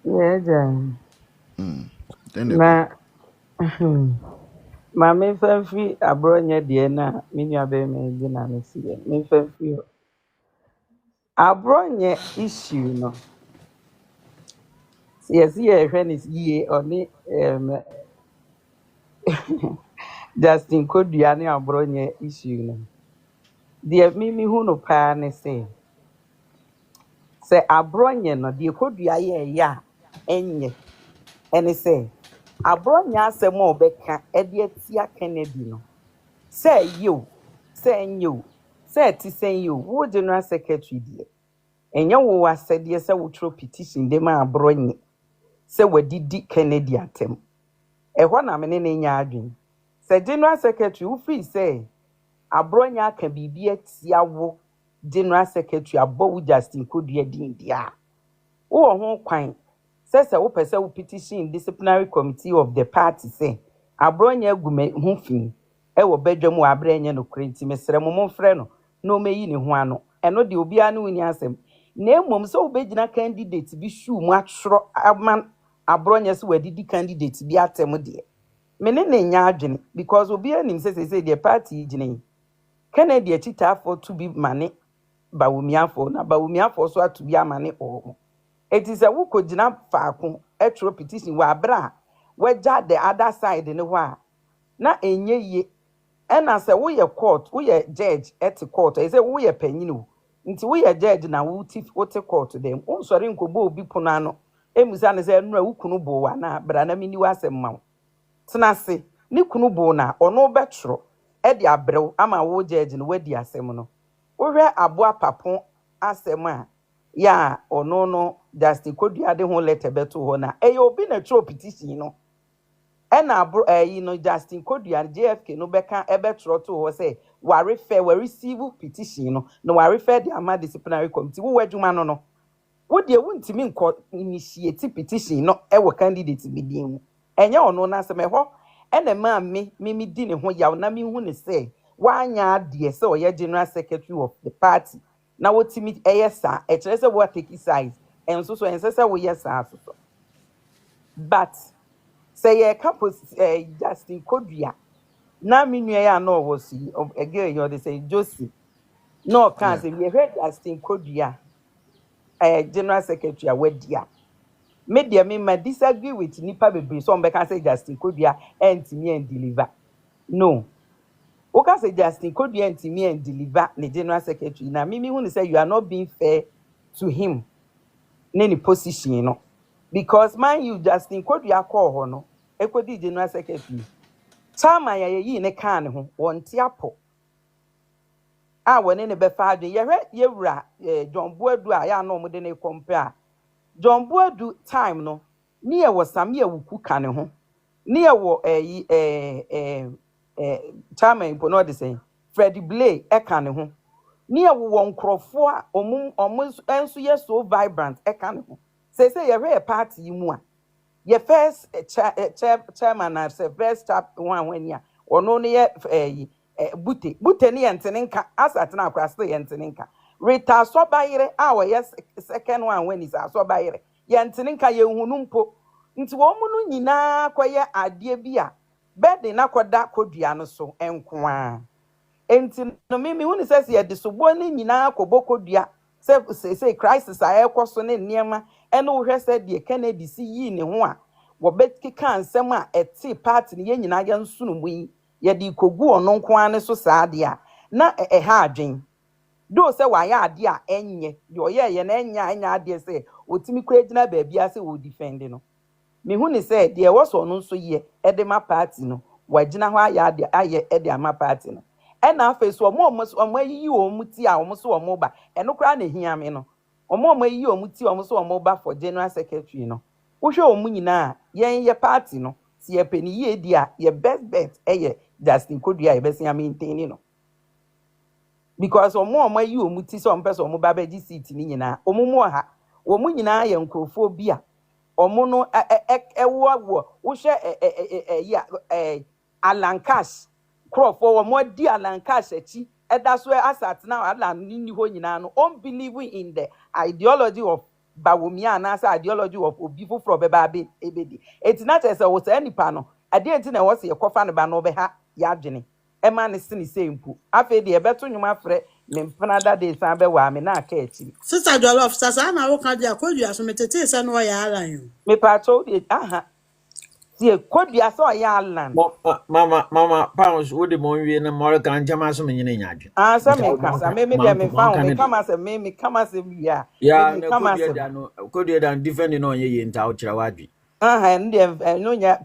Yeah, Jan. Then they go. Na maame mfa abroad nye deɛ na me nua bɛrima yi di na me si yɛ. Memfa mfiri hɔ. Abroad nyɛ issue no. Yɛsi yɛhwɛ no yie ɔne Justin Kodua ne abroad nyɛ issue no. Deɛ mimi hu no paa ne sɛ abroad nyɛ no deɛ Kodua yɛɛyɛ a ɛnyɛ ɛne sɛ abroad nyɛ asɛm a ɔbɛka ɛde atia Kennedy no. Sɛ ɛyɛ o, sɛ ɛnyɛ o, sɛ ɛte sɛn yɛ o, wo general secretary deɛ. Ɛnyɛ wo asɛdeɛ sɛ wotwerɛ petition de ma aborɔ nye sɛ wadidi Kennedy atam. Ɛhɔ na me ne ne nya adwen. Sɛ general secretary wofiri sɛ aborɔ nye aka biribi atia wo general secretary abɔ wo Justin Kodua din deɛ a, wowɔ ho kwan sɛ wopɛ sɛ wo petition disciplinary committee of the party sɛ aborɔ nye agu me ho fi ɛwɔ badwa mu abrɛ nye no kure nti mesrɛ mo momfrɛ no na ɔmɛyi ne ho ano. Ɛno de obiara ne woni asɛm. Na mmom sɛ wobɛgyina candidate bi shoe mu atwerɛ ama aborɔ nye sɛ wadidi candidate bi atɛm deɛ. Me ne ne nya adwene because obiara nim sɛ deɛ party yi gyina yi. Kennedy akyitaafo to bi mane bawumiafo na bawumiafo so ato bi amane ɔmo. Eti sɛ wokɔgyina faako ɛtwerɛ petition wɔ abra a wagya the other side ne hɔ a na enye yie. Ɛna sɛ woyɛ court woyɛ judge ɛte court ɛsɛ woyɛ panyin o nti woyɛ judge na wote court dem onsɔre nkɔbɔ obi pono ano emusa ne sɛ nnura wo kunu bo wa na bra na mini wasɛm ma wo tena se ne kunu bo na ɔno bɛtoro ɛde abrew ama wo judge no wadi asɛm no wohwɛ aboa papon asɛm a ya ɔno no Justin Kodua de ho letter bɛto hɔ na ɛyɛ obi na twerɛ petition no. Ɛna no Justin Kodua JFK no bɛka ɛbɛtwerɛ to hɔ sɛ we receive petition no na warefer the ama disciplinary committee wo adwuma no wo de wontimi nkɔ initiate petition no ɛwɔ candidate bi din mu ɛnyɛ ɔno na asɛm ɛhɔ ɛna ma me di ne ho yaw na me hu ne sɛ wanya adeɛ sɛ ɔyɛ general secretary of the party na wotimi ɛyɛ saa ɛkyerɛ sɛ wo take size ɛnso so ɛnsɛ sɛ woyɛ saa so but say ye campus Justin Kodua na me nua ya na owo si again you dey say Josie no can say we heard Justin Kodua general secretary awadia me dia me ma disagree with nipa bebre so on can say Justin Kodua entimi and deliver no o can say Justin Kodua entimi and deliver the general secretary na me hu say you are not being fair to him in any position you know because man you Justin Kodua call ho no ekodi general secretary Chairman yi ne kan ne ho wonte apo a wone ne befa adwe yewura John Boadu a ya na omde ne compare John Boadu time no ne ye wosam ye wuku kan ne ho ne ye wo Chairman po no de say Fred Blay e kan ne ho ne ye wo nkrofo a enso ye so vibrant e kan ne ho say ye party mu a your first chairman as a first chap one when ya or no near Butu ni anteninka as at now cross the anteninka. Rita so bayre our yes second one when is so bayre. Yanteninka ye hunumpo into woman nyina kwaya adie bia bed na koda kodua no so enkoa. Enti no me hu says ye de so boni nyina koboko dua say crisis a ekoso ne niema ene wo hwe se de Kennedy si yi ne ho a wo betkeka nsem a eti party ne ye nyina ya nsunu mu yi ye de kogu ono nko ane so saade a na ha adwen do se wa ya ade a enye de oye na enya ade se otimi kura gina baabi ase wo defend no me hu ne se de wo so no nso ye ede ma party no wa gina ho aya ade aye ede ama party no ena afa so omo ayi omuti a omo so omo ba eno kra na hia me no omo ayi omuti omo so omo ba for general secretary no wo hwe omu nyina ye party no si ye pani ye di a ye best bet eye Justin Kodua ye best ya maintain no because omo ayi omuti so omo so omo ba ba gi seat ni nyina omo mu ha omu nyina ye nkrofo bi a omo no wo hwe ya Alancash crofo wo mo di Alancash achi eda so asat na ala ni ho nyina no on believe in the ideology of bawumia na sa ideology of obi foforo beba be ebedi enti na chese wo sa nipa no ade enti na wo se yekofa ne ba no be ha ya adwene e ma ne sini se mpu afi de ebeto nwuma frɛ me mpanada de san be wa me na aka achi Sister Jollof, sasa na wo kan dia kodua so metete se no ya alan yo. me pa cho de aha tie kodua so ya land Mama pounds wo de mo wie na mo kan jama so me nyine nyadwe. Answer me kasa me de me fa me kama se me kama se wi ya me na kama se kodua dan defend no onye ye nta wo kira wadwe. and no nya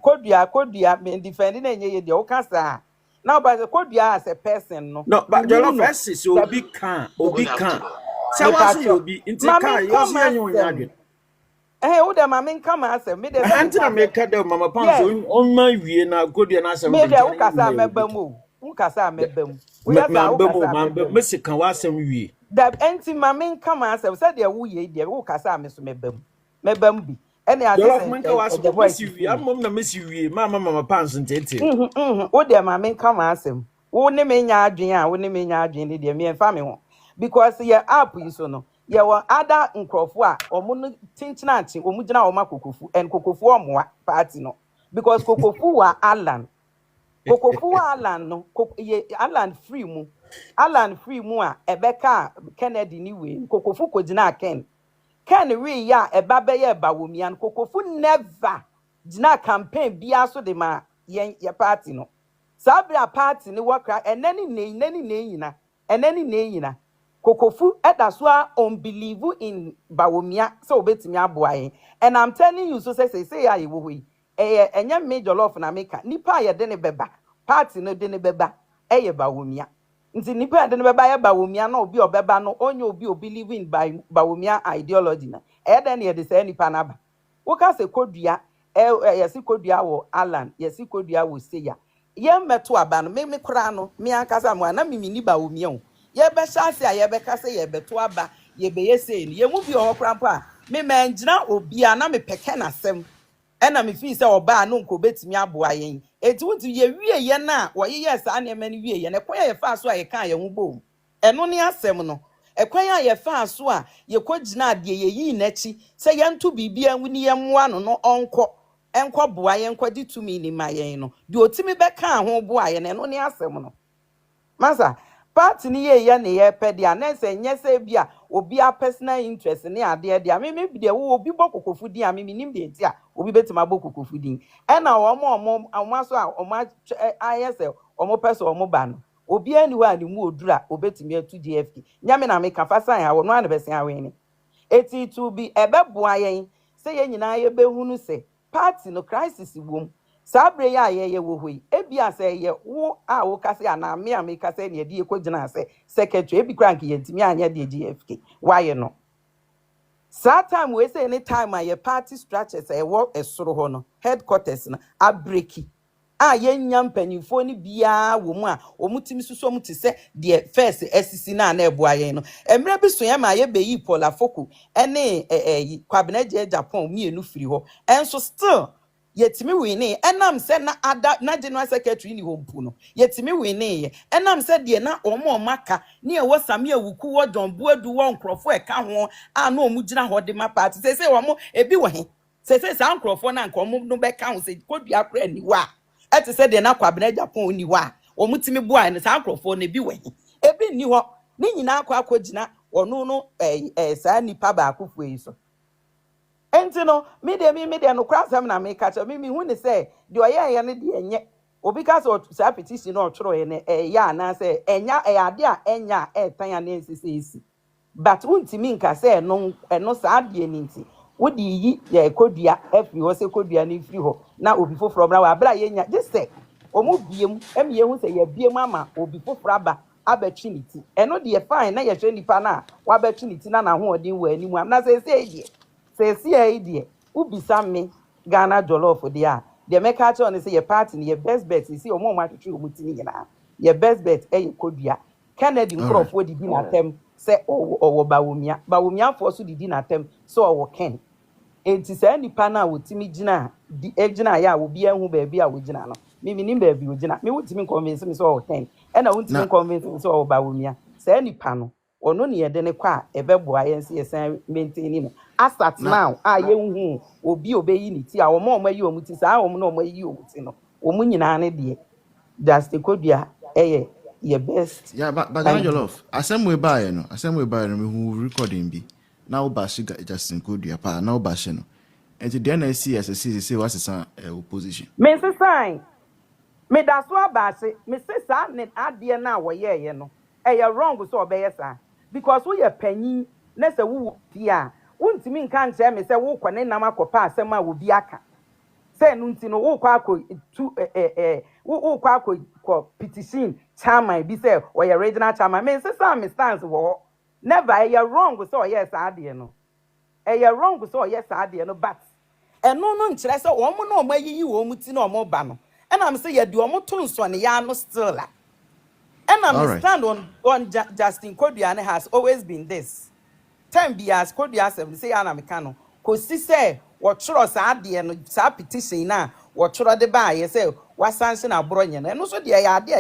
kodua me defend na enye ye de o kasa now but the kodua as a person no But Jollof first so obi kan se wa so obi nti kan yo so enye onyadwe. Wo de ma me kama asem me de Antina me ka de mama pounds on ma wie na kodua na asem me de wo kasa mebam wo kasa mebam wo ya sa wo kasa me se kan wa asem wie that enti ma me kama asem say de wo ye de wo kasa me so mebam bi ene ade Jollof man ka wa so me si wie amom na me si wie mama pounds ntete wo de ma me kama asem wo ne me nya adwen a wo ne me nya adwen de me enfa me ho because ye app yi so no ye won ada nkrofo a omo no tinchina anchi omo gina oma Kokofu and Kokofu omoa party no because Kokofu wa Alan no ye Alan free mu a ebeka Kennedy ni we Kokofu ko gina Ken we ya eba be ye bawomia Kokofu never gina campaign bia so de ma ye party no sabra party ni worker enani nyina Kokofu edaswa unbelieve in bawomia so obetimi aboaye and I'm telling you so say ya ye wo yi enya me Jollof na meka nipa ye de ne beba party no de ne beba eye bawomia nti nipa de ne beba ye bawomia na obi obeba no onye obi believe in bawomia ideology na de ne de say nipa na ba wo ka se kodua yesi kodua wo Alan yesi kodua wo seya ye meto aba no me kra no me ankasa mo na mimi ni bawomia o ye be chance a ye be kase ye beto aba ye be ye say ni ye mu bi o krampo a me mangyina obi a na me peke na sem e na me fi se oba no nko betimi aboa yen eti wutu ye wie ye na wo ye yes a na me ni wie ye na kwa ye fa so a ye kan ye hu bom eno ni asem no ekwan a ye fa so a ye kogina ade ye yi na chi se ye nto bibia nwuni ye moa no no enko boa ye enko di tumi ni ma yen no de otimi be kan ho boa ye na eno ni asem no masa party ni ye ne ye pede a na se nye se bia obi a personal interest ni ade de a me bi de wo obi bo Kokofu din a me nim de nti a obi betima bo Kokofu din e na omo so a omo ayese omo person omo ba no obi ani wa ni mu odura obetimi atu JFK nyame na me ka fa san a wo no an be sen awen ni eti to be ebeboa yen se ye nyina ye behunu se party no crisis wom sabre ya ye wo hoi ebia se ye wo a wo kase ana me a me kase ne de ekogina se secretary ebi crank ye ntimi anya de JFK why no that time we say any time a ye party structure say wo esoro ho no headquarters na abreki a ye nyam panifo ni bia wo mu a omutimi suso mu te se de first SCC na na ebo ayen no emre bi so ye ma ye beyi Paula Foku ene kwabena je Japan mienu firi ho enso still yetimi wini enam se na ada na general secretary ni hompu no yetimi wini ye enam se de na omo maka ne e wosame awuku wo John Buadu wo nkrofo e ka ho a na omugina ho de ma party se wo ebi wo he se sa nkrofo na nkomo no be ka ho se kodua kra ni wa eti se de na kwabena Japan ni wa omutimi bua ne sa nkrofo na ebi wo he ebi ni ho ni nyina akogina ono no sa nipa ba akofo yi so enti no me de no krasam na me catch me hu ne say de oye ne de enye obi ka so sa petition no otworo ye ne ya na say enya ade a enya tan ya na nsisi but untimi nka say no sa ade ni nti wodi yi ye kodua afri ho se kodua ni fri ho na obi foforo bra wa bra ye nya just say omu biem em ye hu say ye biem ama obi foforo aba abetwiniti eno de fine na ye hwe nipa na wa betwiniti na ho odin wa animu am na say die sesi a idie ubisa me Ghana Jollof de a de meka che on say your party ni your best bet see omo ma twetwe omutini nyina your best bet kodua Kennedy nkrofo didi na tem say owo bawomia fo so didi na tem so owo Ken enti say nipa na wotimi gina gina ya obi anhu ba bia wo gina no me nim ba bi wo gina me wotimi convince me so owo Ken e na wotimi convince me so owo bawomia say nipa no ono ne ye de ne kwa ebeboa yense yesan maintain no asat now ye hu obi obeyi ni ti a omo omo yi omuti sa omo no omo yi omuti no omo nyina ne de just kodua ye best. Yeah, but Ghana Jollof, assemble by no who recording be. Now bash Justin Kodua pa now bash no. And the NSC say what's the opposition. Me say sign. Me da so abase me say sa ne ade na wo ye no. Wrong so obeye sa because we ye panyin na se wo dia. Wontimi nka nche me say wo kwane nam akopa asem a wo bi aka. Say no ntino wo kwa ko petition chairman bi say or your regional chairman me say say me stance wo never wrong so yes ade no wrong so yes ade no but no nkyere say omo no omo ayiyi wo muti no omo ba no and I'm say ye do omo to nso ne ya no still la and I'm stand on Justin Kodua has always been this time be as Kodua say ana me ka no ko si say wo choro sa ade no sa petition na wo choro de ba ye say wasanse na aboro nye no so de ya ade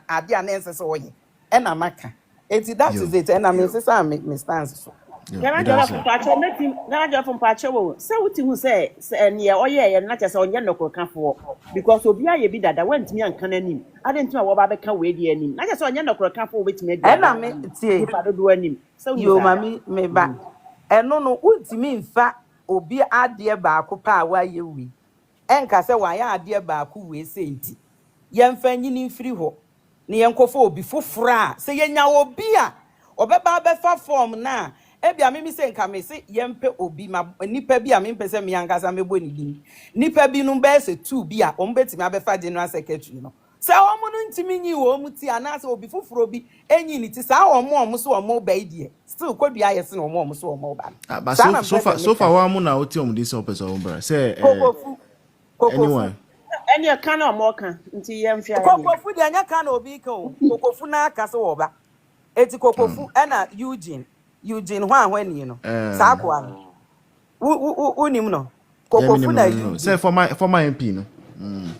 ade na ense so ye and amaka that is it and I'm say me stance so Ghana Jollof pacho metim Ghana Jollof pacho wo say wuti hu say ne oye na che say onye nokro kafo because obi aye bi dada wantimi anka nanim ade ntima wo ba be ka we di anim na che say onye nokro kafo wetimi adi and am tie ifa do anim so yo mami me ba eno no untimi mfa obi ade ba akopa a wa ye wi enka say wa ya ade ba ako we say nti yemfa nyini mfiri ho ne yenkofo obi fofora say yenya obi a obeba be fa form na ebia me say nka me say yempe obi ma nipa bi a me pese me yankasa mebo ni din nipa bi no be say 2 bi a ombetimi abefa general secretary no say omo no ntimi nyi wo muti anase obi foforo bi enyi ni ti sa omo so omo ba idie still Kodua yesi no omo so omo ba but so far wa mu na oti omo dey so person ombra say Kokofu anyone any kan omo kan nti yemfia Kokofu de anya kan obi kan o Kokofu na aka se wo ba eti Kokofu na Eugene hwan no sa kwa unim no Kokofu na Eugene say for my MP no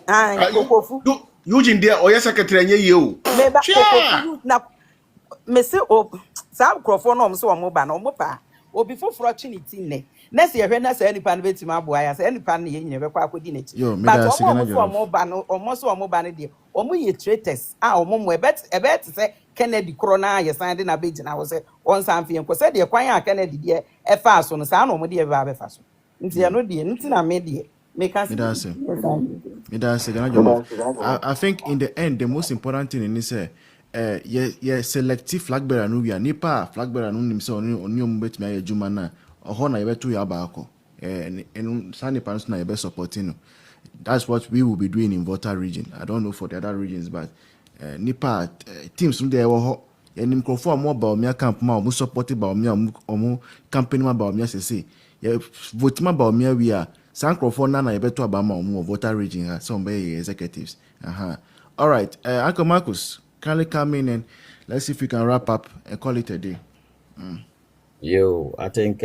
Kokofu Eugene there or secretary anye ye o me ba Kokofu na me se o sa krofo no mo so omo ba no mo pa obi foforo trinity ne na se yehwe na se nipa no betima aboa ya se nipa no ye nyine be kwa akodi na chi but omo ba no omo ba no de omo ye traitors a omo mo ebet se Kennedy corona ye san de na be gina wo se on san fie ko se de kwan a Kennedy de e fa so no sa na omo de e ba be fa so nti ya no de nti na me de me can see I think in the end the most important thing in is selective flag bearer no we nipa flag bearer no nim se oni ombetimi aye juma na oho na yebeto ya ba akọ and sani parents na yebe supporting no. That's what we will be doing in Volta region. I don't know for the other regions, but nipa teams from there wo enim krofo amo ba omia camp ma omo supported ba omia omo campaign ma ba omia say vote ma ba omia we are san krofo na yebeto aba ma omo Volta region ha some be executives. All right, Uncle Marcus, kindly come in and let's see if we can wrap up and call it a day. Yo, I think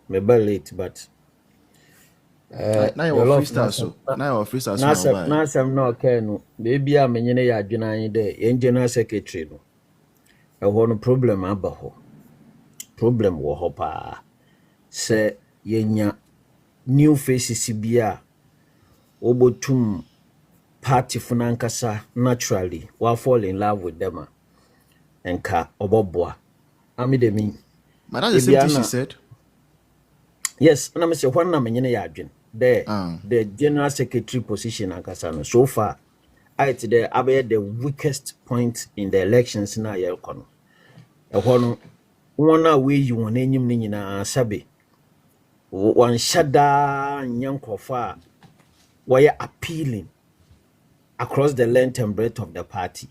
maybe late, but now you're freestyle, so now you're freestyle. Now some no okay no. Baby, I'm in your adjourn there. General secretary no. I want a problem about ho. Problem wo hopa. Say yenya new faces sibia. Obotum party funankasa naturally. Wa fall in love with them. Enka oboboa. Ami de me. But that's the same thing she said. Yes, and I'm saying one in your the general secretary position ankasa so far I today abe the weakest point in the elections na ye kono e hono wona we yi won enyim ni nyina sabe wan shada nyankofa were appealing across the length and breadth of the party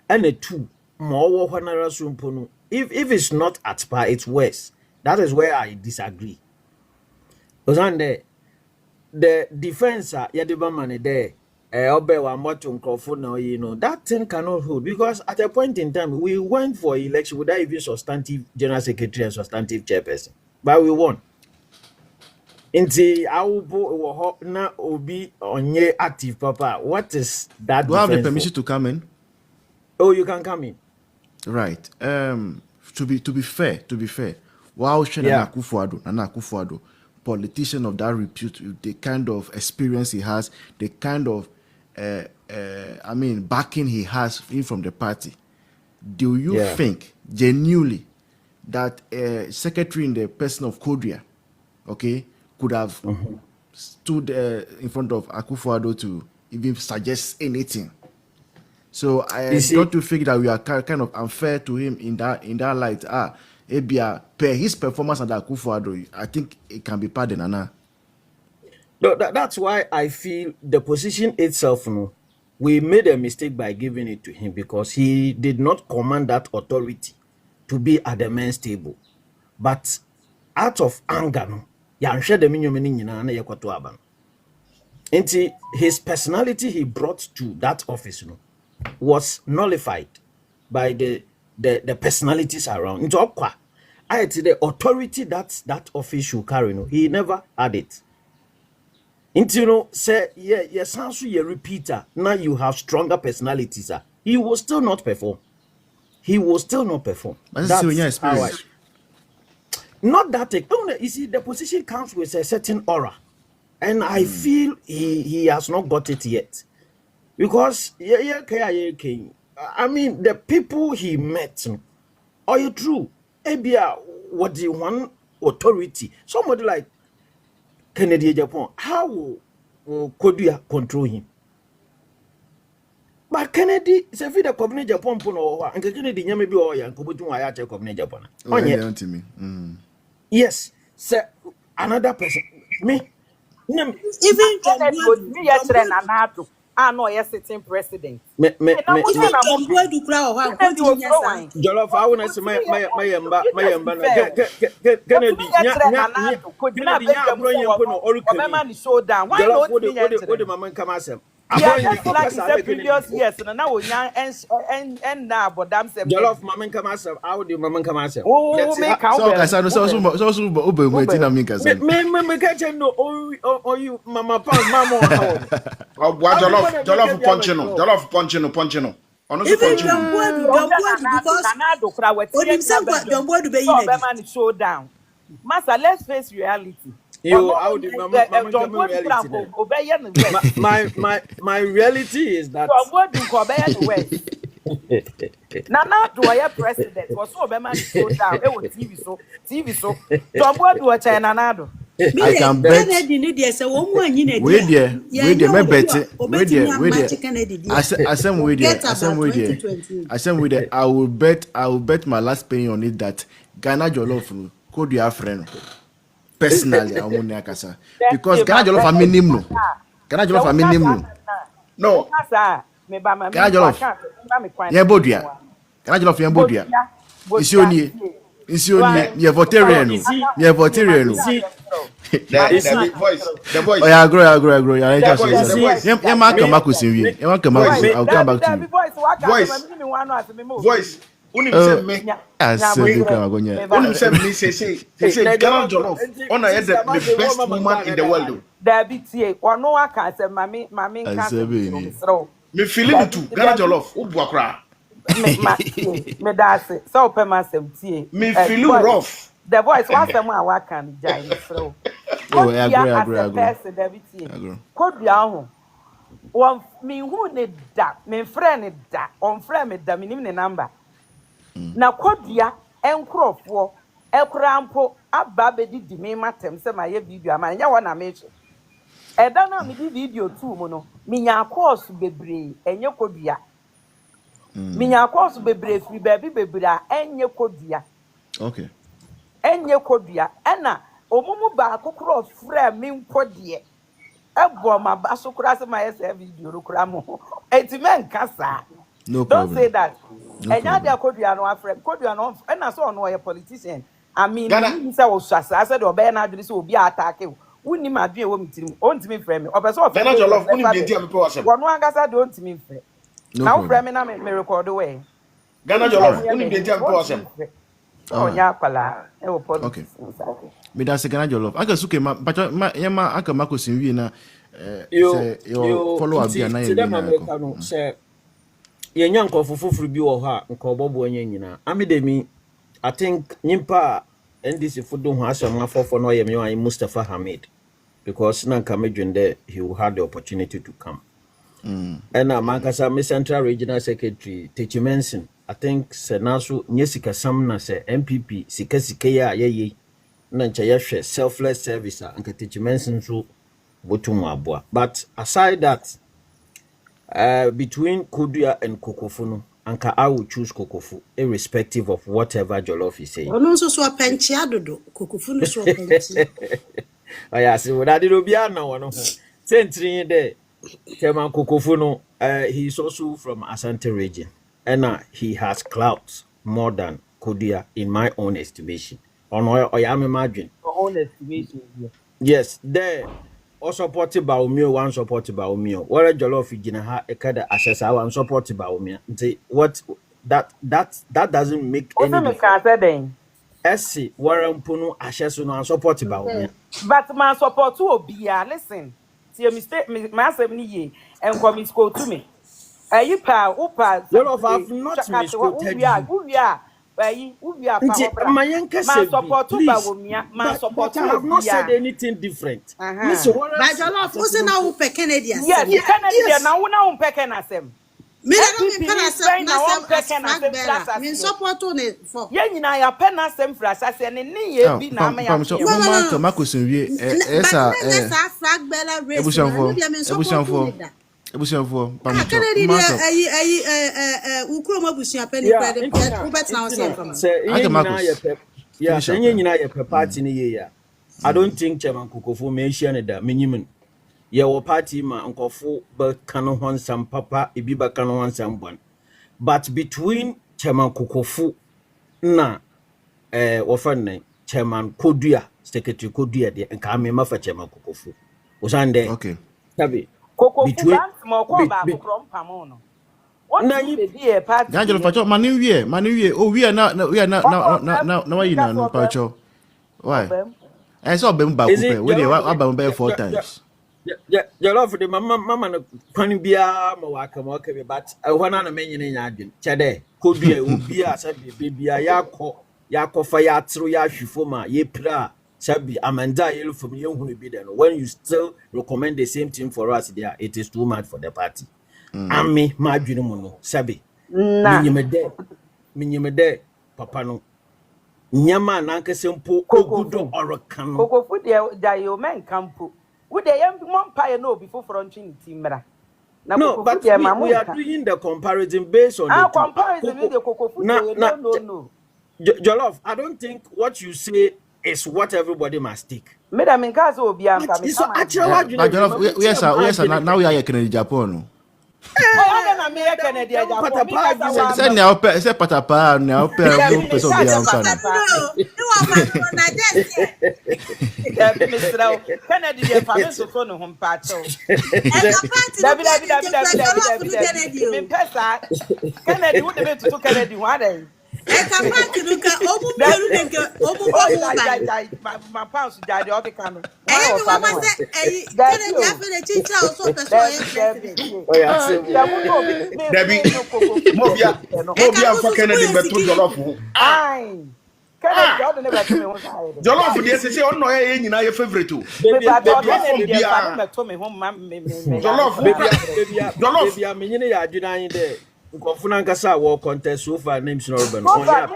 and the two more honora sumponu if it's not at par it's worse. That is where I disagree. Because the defense yadiba money there obe wa moto nkrofo now that thing cannot hold because at a point in time we went for election without even substantive general secretary and substantive chairperson but we won. Inti awubo na obi onye active papa. What is that? Do I have the permission to come in? Oh, you can come in. Right. To be fair, Wow, Nana Akufo-Addo, politician of that repute, the kind of experience he has, the kind of backing he has in from the party. Do you think genuinely that a secretary in the person of Kodria, okay, could have stood in front of Akufo-Addo to even suggest anything? So don't you think that we are kind of unfair to him in that light? Per his performance under Akufo-Addo, I think it can be pardoned, Nana. No, that's why I feel the position itself, we made a mistake by giving it to him because he did not command that authority to be at the men's table. But out of anger, his personality he brought to that office was nullified by the personalities around. The authority that office should carry, he never had it. Say sounds so you repeater. Now you have stronger personalities. He will still not perform. That's how not that you see, the position comes with a certain aura, and I feel he has not got it yet. Because I mean, the people he met, are you true? Ebia, what the one authority? Somebody like Kennedy Japan, how could you control him? But Kennedy, se fi the Kobne Japan pono and Kennedy nyame bi o ya nkobutu wa ya che Kobne Japan. Yes, sir, another person. Me even me yesterday Nanato. No, yes, sitting president. Jollof, I want to say my Kennedy. Previous years, and now and now, but damn, Jollof, Mamma Kamasa, how do Mamma Kamasa? Oh, make out. So, you, Mamma Mama. Jollof Ponchino. Even John Boyd because show down. Master, let's face reality. My reality is that Nana do I president was so man show down. It was TV so. John Boyd do a China. I can bet. Wait there. I will bet my last penny on it that Ghana Jollof could you have friend. Personally, I won't know because Ghana Jollof are minimum. Ghana Jollof are minimum. No. Ghana Jollof. Yeah, Bodia. Ghana Jollof, yeah, Bodia. It's only you're voterian. The voice. Oh, yeah, grow. Yeah, I'll come back to you. Voice. Unim said me say Ghana Jollof on the best woman in the world. There be tie ono aka say mami nka me feeling too Ghana Jollof obuakra me dase so pema sem tie me feeling rough. The voice was them a waka me jai so oh I agree there be tie kodua ho won me hu ne da me friend ne da on friend me da me nim ne number na kodua enkrofo ekrampo aba be di me matem se ma ye video ama nya wona me che eda na me di video 2 mu no me nya course bebre enye kodua me nya course bebre free bebre a enye kodua okay enye kodua ena omumu ba kokoro frɛ me nkode ebo ma ba so kura se ma ye se video ro kura mo entimen kasa no don't problem. say that enya dia kodua no afrɛ kodua no ena so no ye politician I mean you say was I said obey na adwene say obi attack woni ma adwene wo mtirim ontimi frɛ me obeso of Ghana Jollof unim dey tell me pe wasem wono angasa de ontimi frɛ na wo frɛ me na me record we Ghana Jollof unim dey tell me pe wasem oh nya kwala e wo okay me da se Ghana Jollof aka suke ma yema aka makosin wi na say your follow up dia na you say yenyan kofufufuru bi wo ha nko bobo anya nyina amedemi I think nyimpa NDC food don't have some for no yemi Mustafa Hamid because nan kamejun there he will have the opportunity to come. And Mankasa Miss Central Regional Secretary Techi Menson, I think Senasu Nyesika Samna se MPP Sikasikeya ye Nanchayashe selfless service and Techi Menson su Butumabwa. But aside that, between Kudia and Kokofu, Anka I will choose Kokofu, irrespective of whatever Jollof is saying. Also, so a penchiado, Kokofu, so a penchi. I see what I did. Obiana one. Century there. Chairman Kokofu, he is also from Asante region, and he has clout more than Kodia in my own estimation. I am imagine. Your own estimation. Yes, there. Or supported by Umio, one supported by Umio. What a Jollof Ginaha, a kind of assess one supported by Umia. What that doesn't make any difference. Essi, Warren Puno, Ashesu, and supported by Umia. But my support to Obia, listen. See a mistake, Master Ni, and come is go to me. You pa, Upa, Jollof have not misquoted we are. My support to Bawumia, my support. I have not said anything different. Mr. Warren, by Jollof, who's now Canadian? Yes, Canadian, now pecking us them. Me support on it for. Yeah, you know, I pen us them for us. I said, and be now. Flag Bella race. Ebusianfo Ukroma busia penny credit. Ubet now say party ni ye. I don't think Chairman Kokofu mentioned that minimum. Your party ma unkofu ba kanu hon sam papa ibiba kanu hon sam one. But between Chairman Kokofu na ofane Chairman Kodia, Secretary Kodia de and kame ma fa Chairman Kokofu. Osande. Okay. Tabi. Between more from Pamono. What na you be a party? Angelo Pacho, Manu, oh, we are now, you know, Pacho. Why? I saw Bemba, we are about 4 times. Yeah, Jollof the mama Panibia, Mawaka, but I want to mention in Adin. Chade, could be a Ubia, Sabi, baby, Yako Fire through Yashifoma, Yepra. Sabi Amanda yellow from you who be there. When you still recommend the same thing for us there, it is too much for the party. Ami Majinomono, Sabi. Minyamede, Papa no. Nyama Nanka Simpo, Kokudo or a canoe. Kokofu, the man campo. Would the young vampire know before fronting Timera? No, but we are doing the comparison based on the comparison with the Kokofu. No. Jollof, I don't think what you say is what everybody must take. Madam in Gaza will be yes, now we are Canadian Japan. Send now, say Patapa, now, person my pounds died the other camera. Debbie, Mobia for Kennedy, but to Jollof. Jollof, yes, say, oh no, your favorite too. Jollof, Kofunankasa war contest so far names no urban. Onya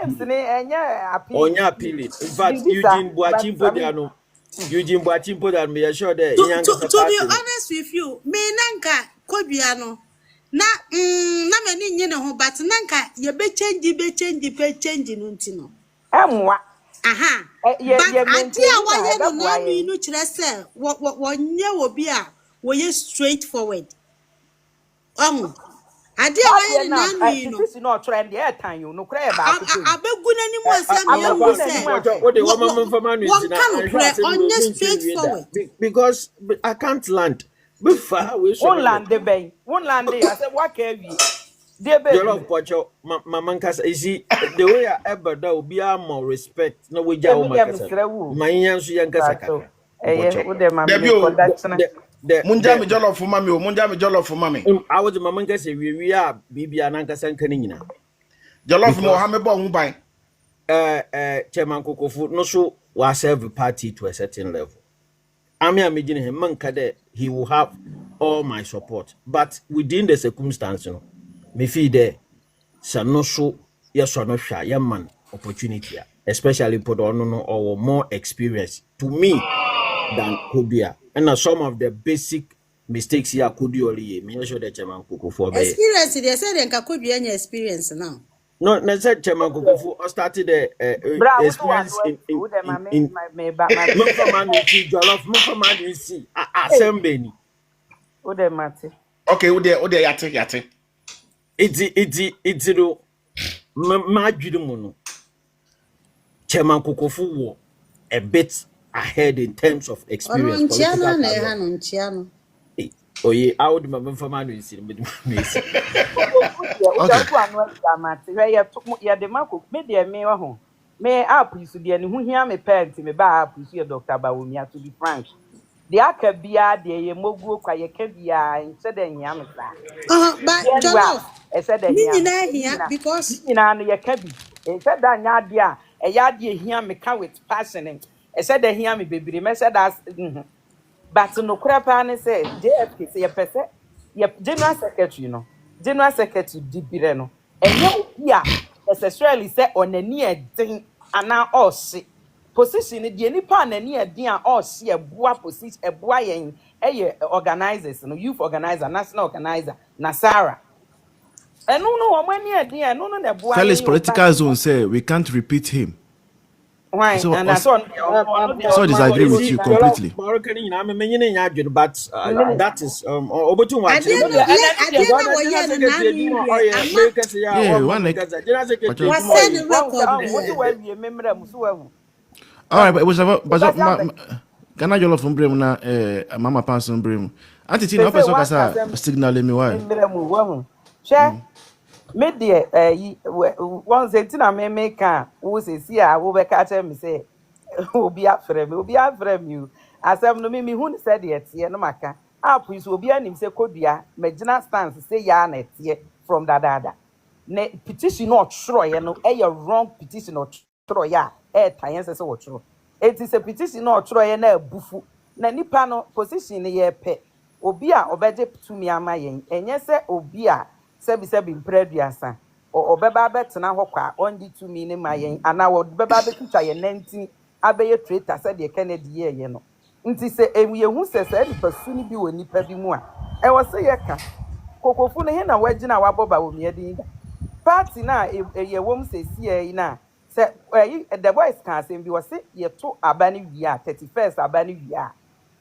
appeal. In fact, Eugene Boachimpo that me assure that to be honest with you, me nanka Kobiano. Na many nyene ho but nanka ye be change nuntino. Emwa. Aha. But atia waye no na no kire se wonye obi a wo ye straightforward. I did this is not trend the airtime you no cry about it. I beg good straightforward. Because I can't land. One land the bay. One land I said what can we? Dear Jollof Pocho, Mamankas is the way I ever do be more respect. No we jaw my answer young Casaka. Munja me Jollof for mammy, Munja me Jollof for mammy. I was a Mamankas, we are Bibi and Anka Sankanina. Jollof Mohammed Bomb by Chairman Kokofu no so was serve the party to a certain level. I'm imagining him man he will have all my support, but within the circumstance, me feel there, so no so yes or no shy young man opportunity, especially put on no or more experience to me than Kobia. And some of the basic mistakes here could you only me sure that Chairman Kokofu experience. They said they could be any experience now. no, I said Chairman Kokofu started the experience in JOLLOF, see assembly. Okay, ode yate. It's do Madrimuno. Chairman Kokofu war a bit ahead in terms of experience. Oh, yeah, I would remember for my okay. Me up you the and who hear me parents me ba you see Dr. Bawumia to be frank. The akabia de mogu kwa ye kabia instead of yam. But JOLLOF, I said that here because you know ye kabi. Instead that yadia a yadi hear me can with passion. I said that hear me baby. Me said that's but no crapa say JFK say your general secretary no. General secretary dibire no. And you necessarily say on a near thing and now all see position the nipa na near dia all see a boa position a boa yen organizers no youth organizer national organizer Nasara and no one near dia no na boa tell his political zone say we can't repeat him. Why? So, and that's on. So disagree with you completely. But that is all right, but it was about Ghana JOLLOF from Bremen na Mama Pans from Bremen. Auntie Tina, person kasa signal me why. Share me dear one say tina me make wo say see a wo be ka tell me say obi afrem you asem no me hu said it ye no maka please obi anim say kodua magina stance say ya na tie from dada ne petition no tro ye no wrong petition no tro ya tan say wo tro it is a petition no tro ye na abufu na nipa no position ye pe obi a obeje tumi ama yen enye say obi a sebi mpreduasa obeba betena ho kwa onji tumi ne mayen ana wo beba betwa ye 19 abeye traitor said the Kennedy ye no nti se ye hu se ni pasuni bi woni pa bi mu a e wo se ye ka Kokofu ne he na wagina waboba wo miedin party na ye wom se sie na se the boys can say bi wo se ye to abani wia 31st abani wia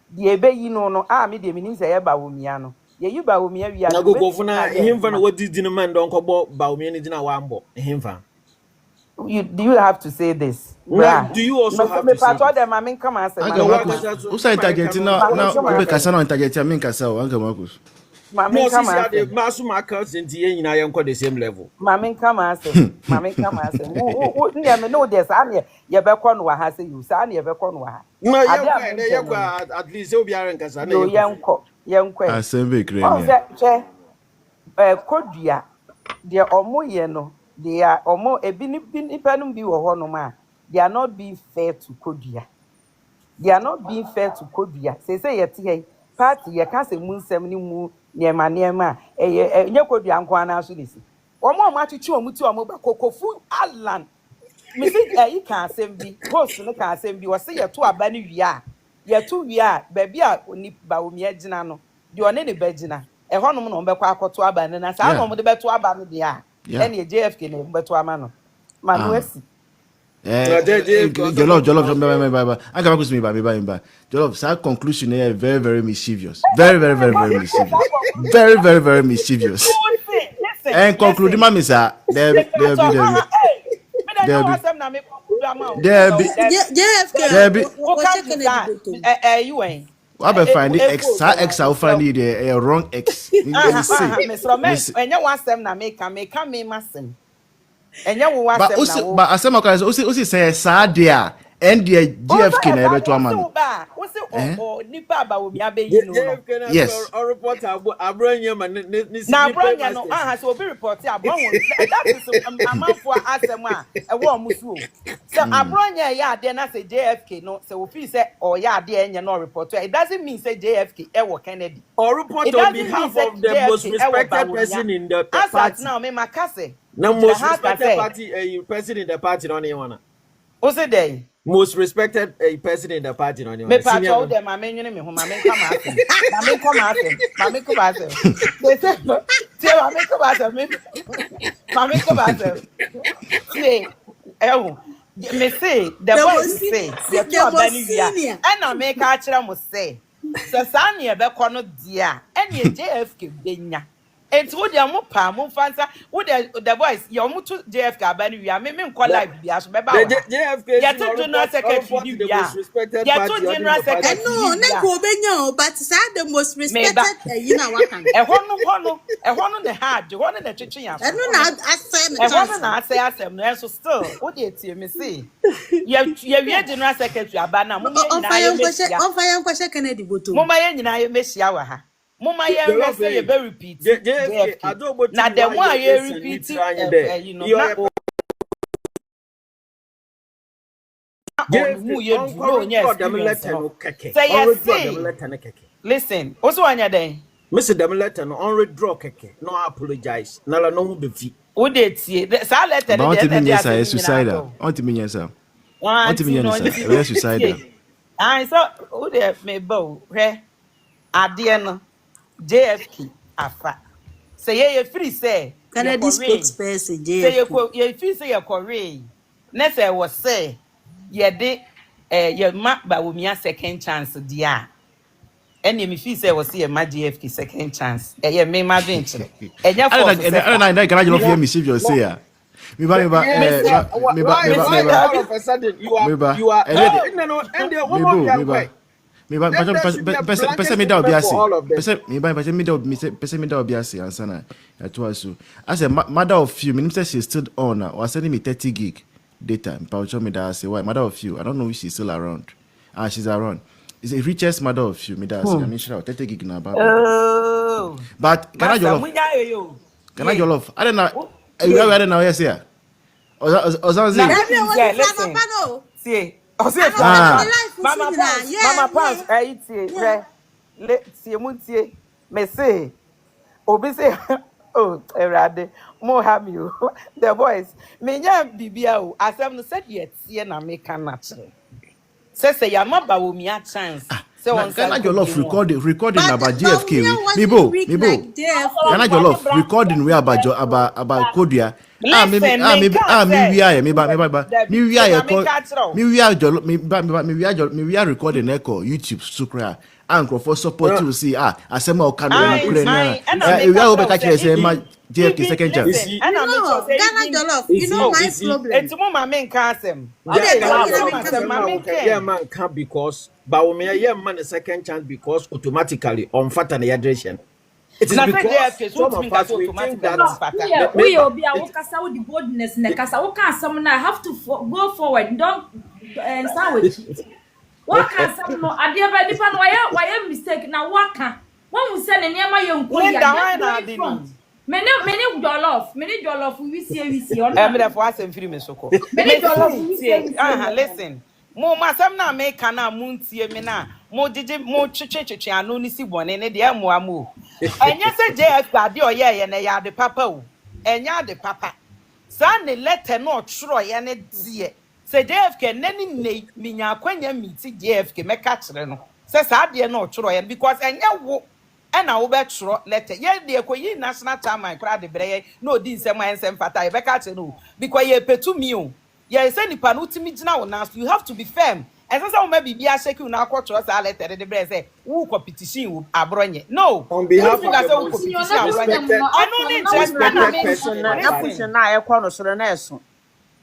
de ebe yi no me de minim se ye ba wo mia no ye you ba wo mia wia na Kokofu na himfa na what did man don kobo ba wo mia ni dina wambo himfa. Do you have to say this? No, do you also have to say this? Them, I mean, come and say. Who said Argentina now? We can say no Argentina. I mean, can say Uncle Marcus. No, come and say. Masu Marcus in the na yanko the same level. Mami come and say. Mami come and say. Who me know this? Ani ye be kwa no ha say you. Say ani ye be kwa no ha. No, ye kwa at least you be aran kasa na. No, yenko. Assembly crane. Oh, che kodua de omo ye no. They are almost a binipinum be or no. They are not being fair to Kodia. They are not being fair to Kodia. Say yet party, you can't say moon 70 moo near my near ma. A Yokodia and Kwana Sudisi. Or more much to Mutu Amoba Kokofu Alan. Mrs. You can't send me, post no can't send me, or say you're 2 abani ya. You're 2 ya, baby, nip Baumia Ginano. You are any Begina. A honor on Bacquaco to Aban, and I saw no the better to Aban. Any JFK name, but to a man. Manuesi. JOLLOF, I can with me by JOLLOF, sad conclusion here, very mischievous. Very mischievous. Very mischievous. And concluding, Mammy, sir, there be. You ain't. I be find the X, I'll find it a wrong X. Mr. Romance, and you want them na make me massing. And you want them. But I say, say sad there. and the JFK na ebeto ama no wo se o nipa ba wo mi abeyi no yes or report abronya ma na abronya no so obi report abon that is amanfo asem a e wo musu so abronya ya ade na say JFK no so we feel say o ya ade enye no report it doesn't mean say JFK e wo Kennedy or report on behalf of the most respected person in the party now me makase na most respected party person in the party no one o say dey most respected person in the party no one me pa cho dem ma menwene me ho ma me come afem ma me come afem they say ma me come afem say me say the boys say the two abani and na me ka kire mo say se sa na e be kɔ no dia and ye JFK benya enti wo dia mo pa mo fansa wo the boys ye mo to JFK abani wi me nkɔ live bia so be ba wa JFK ye to general secretary bia ye to general secretary no na ko benya but say the most respected you know what can e hono ne hard ho ne twetwe ya no na asem e hono na asem no so still wo dey tie me say ye wi general secretary abana mo on fire Kennedy Butu mo ma ye nyina ye mehia wa ha Mama ye say ye be repeat JFK na the one ye repeat you know listen also anya den Mr. Dem letter no on redraw keke no apologize na la no be fi wo dey tie sa letter dey dey suicidal want me yes suicidal so wo dey me bow hwe ade no JFK afa say ye free say Kennedy spokesperson JFK say ye free say ye Korea na say was say ye de ye ma ba wo mia second chance dia ene me feel say was say ma JFK second chance ye me ma venture enya for na can I just hear me see you say ya me ba pese me da obiase ansana to asu I say mother of few me say she still on or sending me 30 gig data paucho me da say why mother of few I don't know if she's still around she's around is the richest mother of few me da say I mean sure 30 gig na about but can I JOLLOF I don't know you are now yes here listen see Mama Pans, see Muntie, me say, Obi say, oh, Erade, more have you. The boys, me ya Bibia, as I'm said yet, see na make a natural. Say, Yama Bawumi a chance. So can I JOLLOF recording about JFK? Mibo. Can I JOLLOF recording we about Kodia? Me we are recording echo YouTube Sukra and for support to see asema okano Ukraine we are over catch say ma JFK second chance and Ghana JOLLOF you know my problem enti ma men ka asem man can because Bawumia ye man second chance because automatically on fata na direction. It is because some of us we think that we will be our kasa with the boldness na kasa we can some now have to go forward don't sandwich what can some no adia ba dipa no why mistake na waka when we say na ma ye nko ya many JOLLOF we see on me the for asem free me soko many JOLLOF listen mo masam na me kana muntie me na mo dije mo twetwetwe anu ni si bone ne de amoamo enye se JFK ade oyeye na ya de papa o enya de papa sa ne letter no otro ye ne die se JFK nani nei minya akwanya miti JFK meka kire no se sa de no otro ye because enye wo ena wo be tro letter ye de ekoyi national chairman kra de breye no di nsem ensem fata ye beka kire no because ye petumi o ye say nipa no timi gina wo na you have to be firm and so some maybe be a shake you na kwotro sa letter de bre say wo competition wo abronye no on behalf of the competition abronye anu ni just na push na e kwa no soro na eso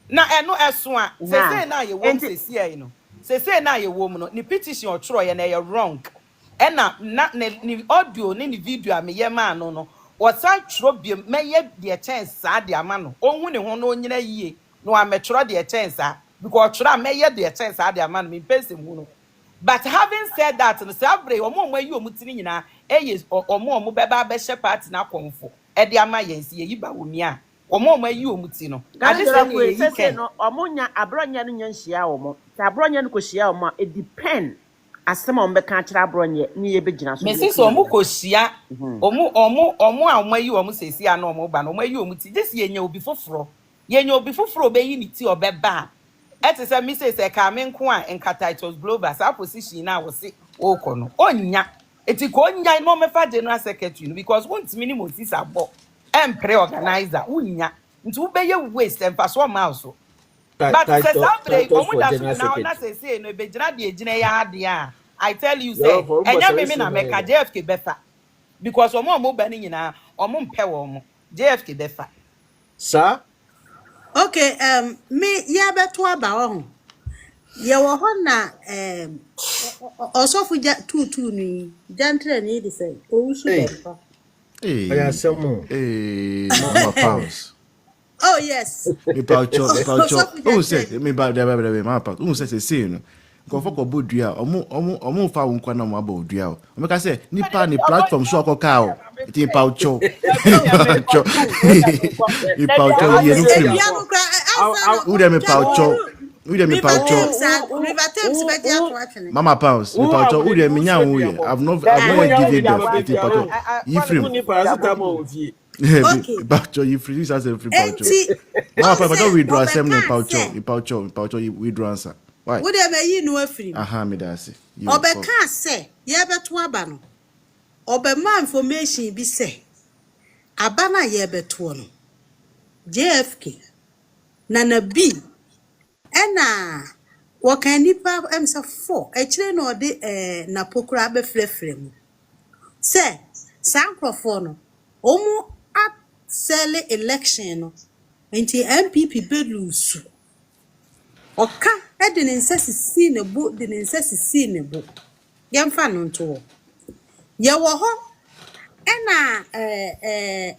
na eno eso a say na ye wo sesi ai no say na ye wo mu no ni petition otro ye na ye wrong ena na ni audio ni video am ye ma no what's tro biem me ye de chance sa de ama no ohun ne ho no nyina yie no ametro de chance because try me ye the chance ade man me pense mu no. But having said that, no sabre omo yi omutini nyina eye omo beba be she party na konfo e de ama yensi ye yiba wo mi a omo yi omuti no ade se ne ye say no omonya abronya no nya nhia omo ta abronya no ko hia omo it depend asem omo be kan kira abronya ni ye be gina so me se so omo ko hia omo a omo yi omo sesi a na omo ba no omo yi omuti this ye nya obi foforo be yi ni ti obeba ete se mi se ka me nko a nkata it was global sa position na wo se o ko no onya eti ko onya no me fa general secretary no because won't me ni Moses abo empre organizer unya nti wo be ye waste emfa so ma so but se sabre omo da so na se no be gina de gina ya ade a I tell you say enya me na me ka JFK befa because omo ba ni nyina omo mpe wo mo JFK befa sir. Okay, me ya beto aba ho. Ye wo ho na osofu ja tutu ni jantre ni de say owusu beto. Oya semo. Mama Pounds. Oh yes. Me paucho. Who said me ba Mama Pounds. Who said say no. Go for go bodua. Omo fa won kwa na mo aba odua o. O me ka say nipa ni platform so akoka o. Ti paucho. Ni paucho ye no film. Who dem me paucho. Mama Pounds, me paucho. Who dem me nya wo ye. I've not given them. Ti paucho. Yi film. Okay. Paucho you free as a free paucho. Mama Pounds don't withdraw assembly paucho you withdraw answer. Why? Wo dem yi no afiri. Aha me da say. Obeka say ye beto aba no. Obema information bi say aba na ye beto no. JFK Nana B ena wakanipa emsa 4 echire no de na pokura be frefre mu se sankrofo no omu at sele election no enti MPP be lusu oka e de nsesi ne bo de nsesi ne bo yemfa no nto ye wo ho ena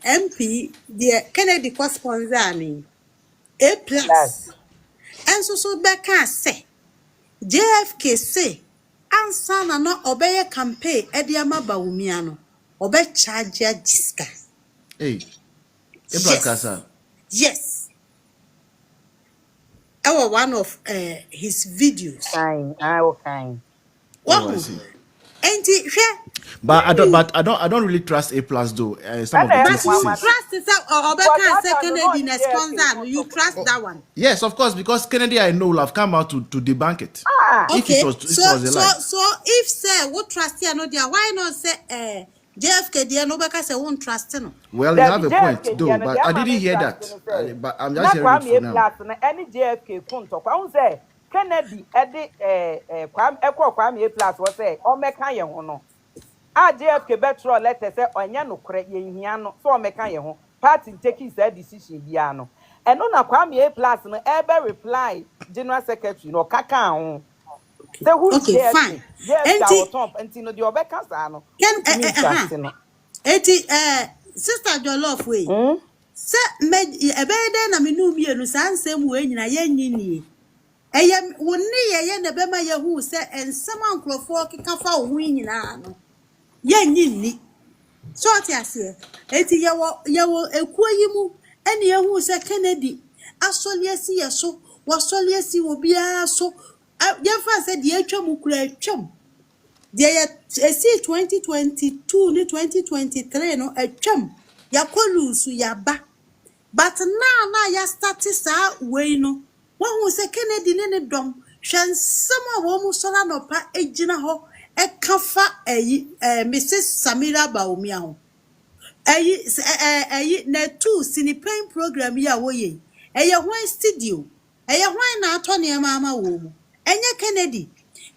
MP de Kennedy co-sponsor ni A+. Enso so beka say JFK say ansa na no obeye campaign e de amaba wumia no obe charge jiska. Hey. Kasa. Yes. Our one of his videos. Okay. What? Enti hwe But I don't really trust A+ though. Some of the things trust is Obeka second Kennedy sponsor. You trust that one? Yes, of course, because Kennedy I know will have come out to debunk it. Okay. If it was a lie. So if say what trust you no there, why not say JFK there no Obeka say won't trust no? Well, you have a point though, but I didn't hear that. But I'm just hearing it for now. Any JFK kunto kwa say Kennedy Kwame A+ was say o meka ye ho no. JFK betro letter say onya no kore ye hia no so o meka ye ho party taking said decision bia no eno na Kwame A+ no ebe reply general secretary no kaka ho say who okay fine enti top enti no de obeka sa no enti sister JOLLOF we say me ebe dey na me no mienu sansem we nyina ye nyini eye woni ye na be ma ye hu say ensem ankrofo keka fa wo nyina no ye nyini so atiase eti yewo ekuayimu ene ye hu say Kennedy asoliesi yeso wasoliesi obia so ye fa say de atwam kura atwam de ye esi 2022 ni 2023 no atwam yakolusu yaba but now na ya start sa we no wo hu say Kennedy ne dom hwensem a wo mu sola no pa ejina ho ekafa Mrs. Samira Baumia ho na two sinipen program ya wo ye hwan studio hwan na ato ne mama wo mu enye Kennedy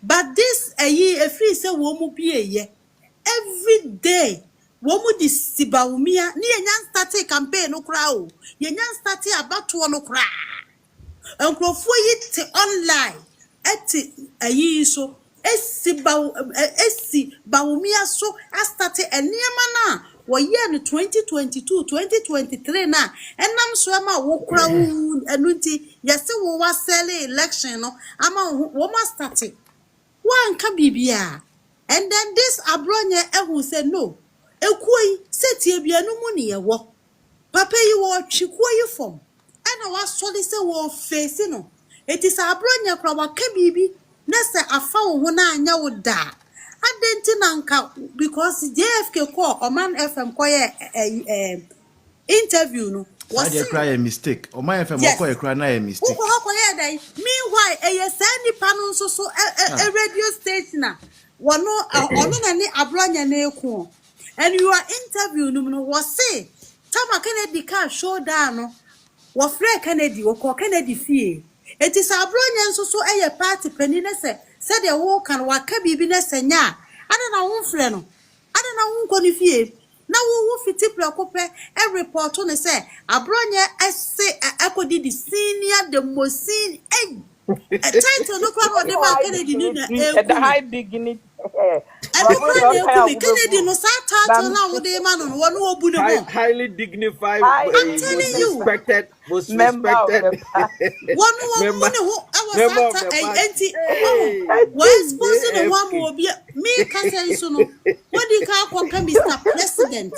but this free say wo mu bie ye every day wo mu di Baumia ni ye nyan start campaign no kra o ye nyan start abato no kra enkrofo yi te online eti so esi Baumia so astate eniema na year no 2022 2023 na enam so ama wo kura wu enunti yesi wo wa sell election no ama wo ma start one ka bibia and then this abronye ehu say no ekoi setie bia no mu ne ye wo papa yi wo twikuo yi fom ana wa soli say wo face no it is abronye kra wa ka bibi na say afa wo ho na anya wo da adenti na nka because JFK call Oman FM koye interview no was a cry a mistake. Oman FM koye cry na a mistake. Meanwhile a send panel so a radio station na wono ono na ni abronya na eku and you are interview no was say Tama Kennedy can show down no wo frɛ Kennedy wo call Kennedy fie it is abronya so a party penina say said the wo kan waka bibi na senya ada na wo frɛ no ada na wo nkɔ ne fie na wo fiti prekope e report on say abronya ese akodi the senior the most senior a title no kwa de ba Kennedy ni na the high dignity Kennedy no sa title na wo de ma no wo no obu ne mo highly dignified I'm telling you respected most respected one woman who I was anti was supposed to one more be me can say so no what you can be Mr. President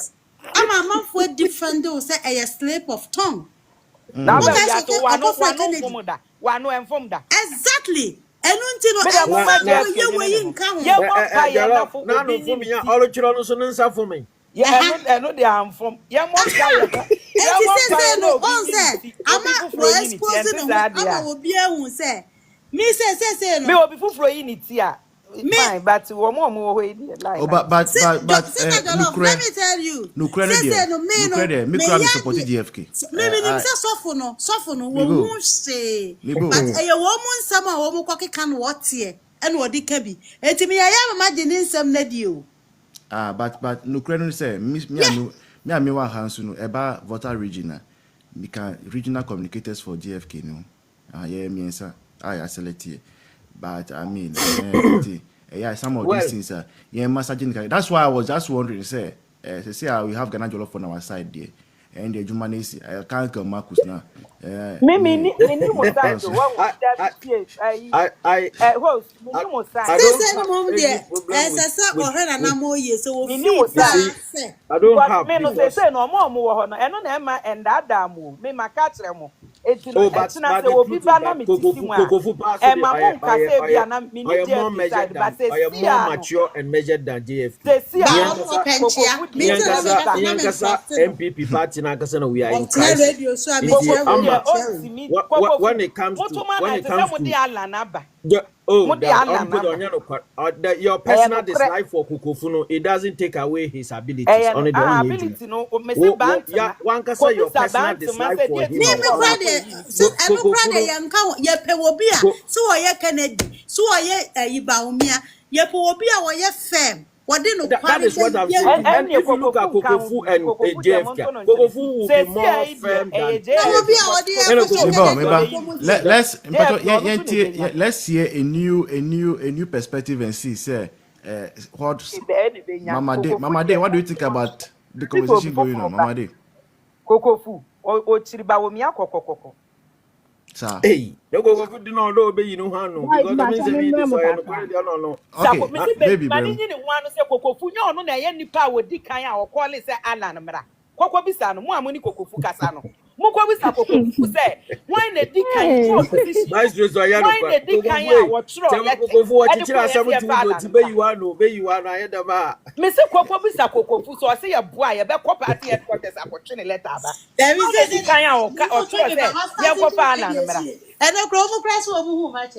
I'm a man for different do say a slip of tongue now one no inform that exactly enunti no ye we nkan ho na no for me all chiro no so nsa for me no they are inform ye mo say no on say ama we expose no ama obi ehun say me say no me obi fufuro yi ni ti a fine but wo mo wo he like but let me tell you no credit me support JFK me say sofo no wo mu say but e wo mu nsam a wo mu kokeka no wote e no odi ka bi enti me ya mama de ni nsam na di o but no credit say me wa hansu no eba voter regional me can regional communicators for JFK no yeah me nsa I select here. But I mean, yeah, some of these things are massaging. That's why I was just wondering, say we have Ghana JOLLOF on our side there, and the humanity. I can't come Marcus now. Me was I don't have. It's no, but will be Kokofu I am more mature and measured than JFK. MPP party na we are in crisis. When it comes to your personal dislike for Kokofu, it doesn't take away his abilities. Only the ability, no. One can say your personal dislike for him. So everybody young count ye pewobia, so ye Kennedy, so ye Ibaumia, ye pewobia or ye fem. That is what I'm saying. And if you look at Kokofu and JFK, Kokofu will be more firm than. Let's hear a new perspective and see. Say, what Mama Day, what do you think about the conversation going on, Mama Day? Kokofu, o chiriba wo mi akokokoko. Sir. Hey, you go do not obey you know how no because that means we no. Okay, baby, mani ni one say Kokofu nyo no na ye nipa wo di kan a wo call say Alan mra. Kokko bisa no mo amuni Kokofu kasa no. Mo ko bisa Kokofu say when the di kan for position. Nice reason ya no. When the di kan a wo tro ye. Kokofu wo chichira asem to be you are na ye da ba. Me say Kokko bisa Kokofu so say ye boa ye be ko party headquarters akotwe ne letter ba. There is di kan a o tro say ye ko fa Alan mra. And the Grover Press will move much.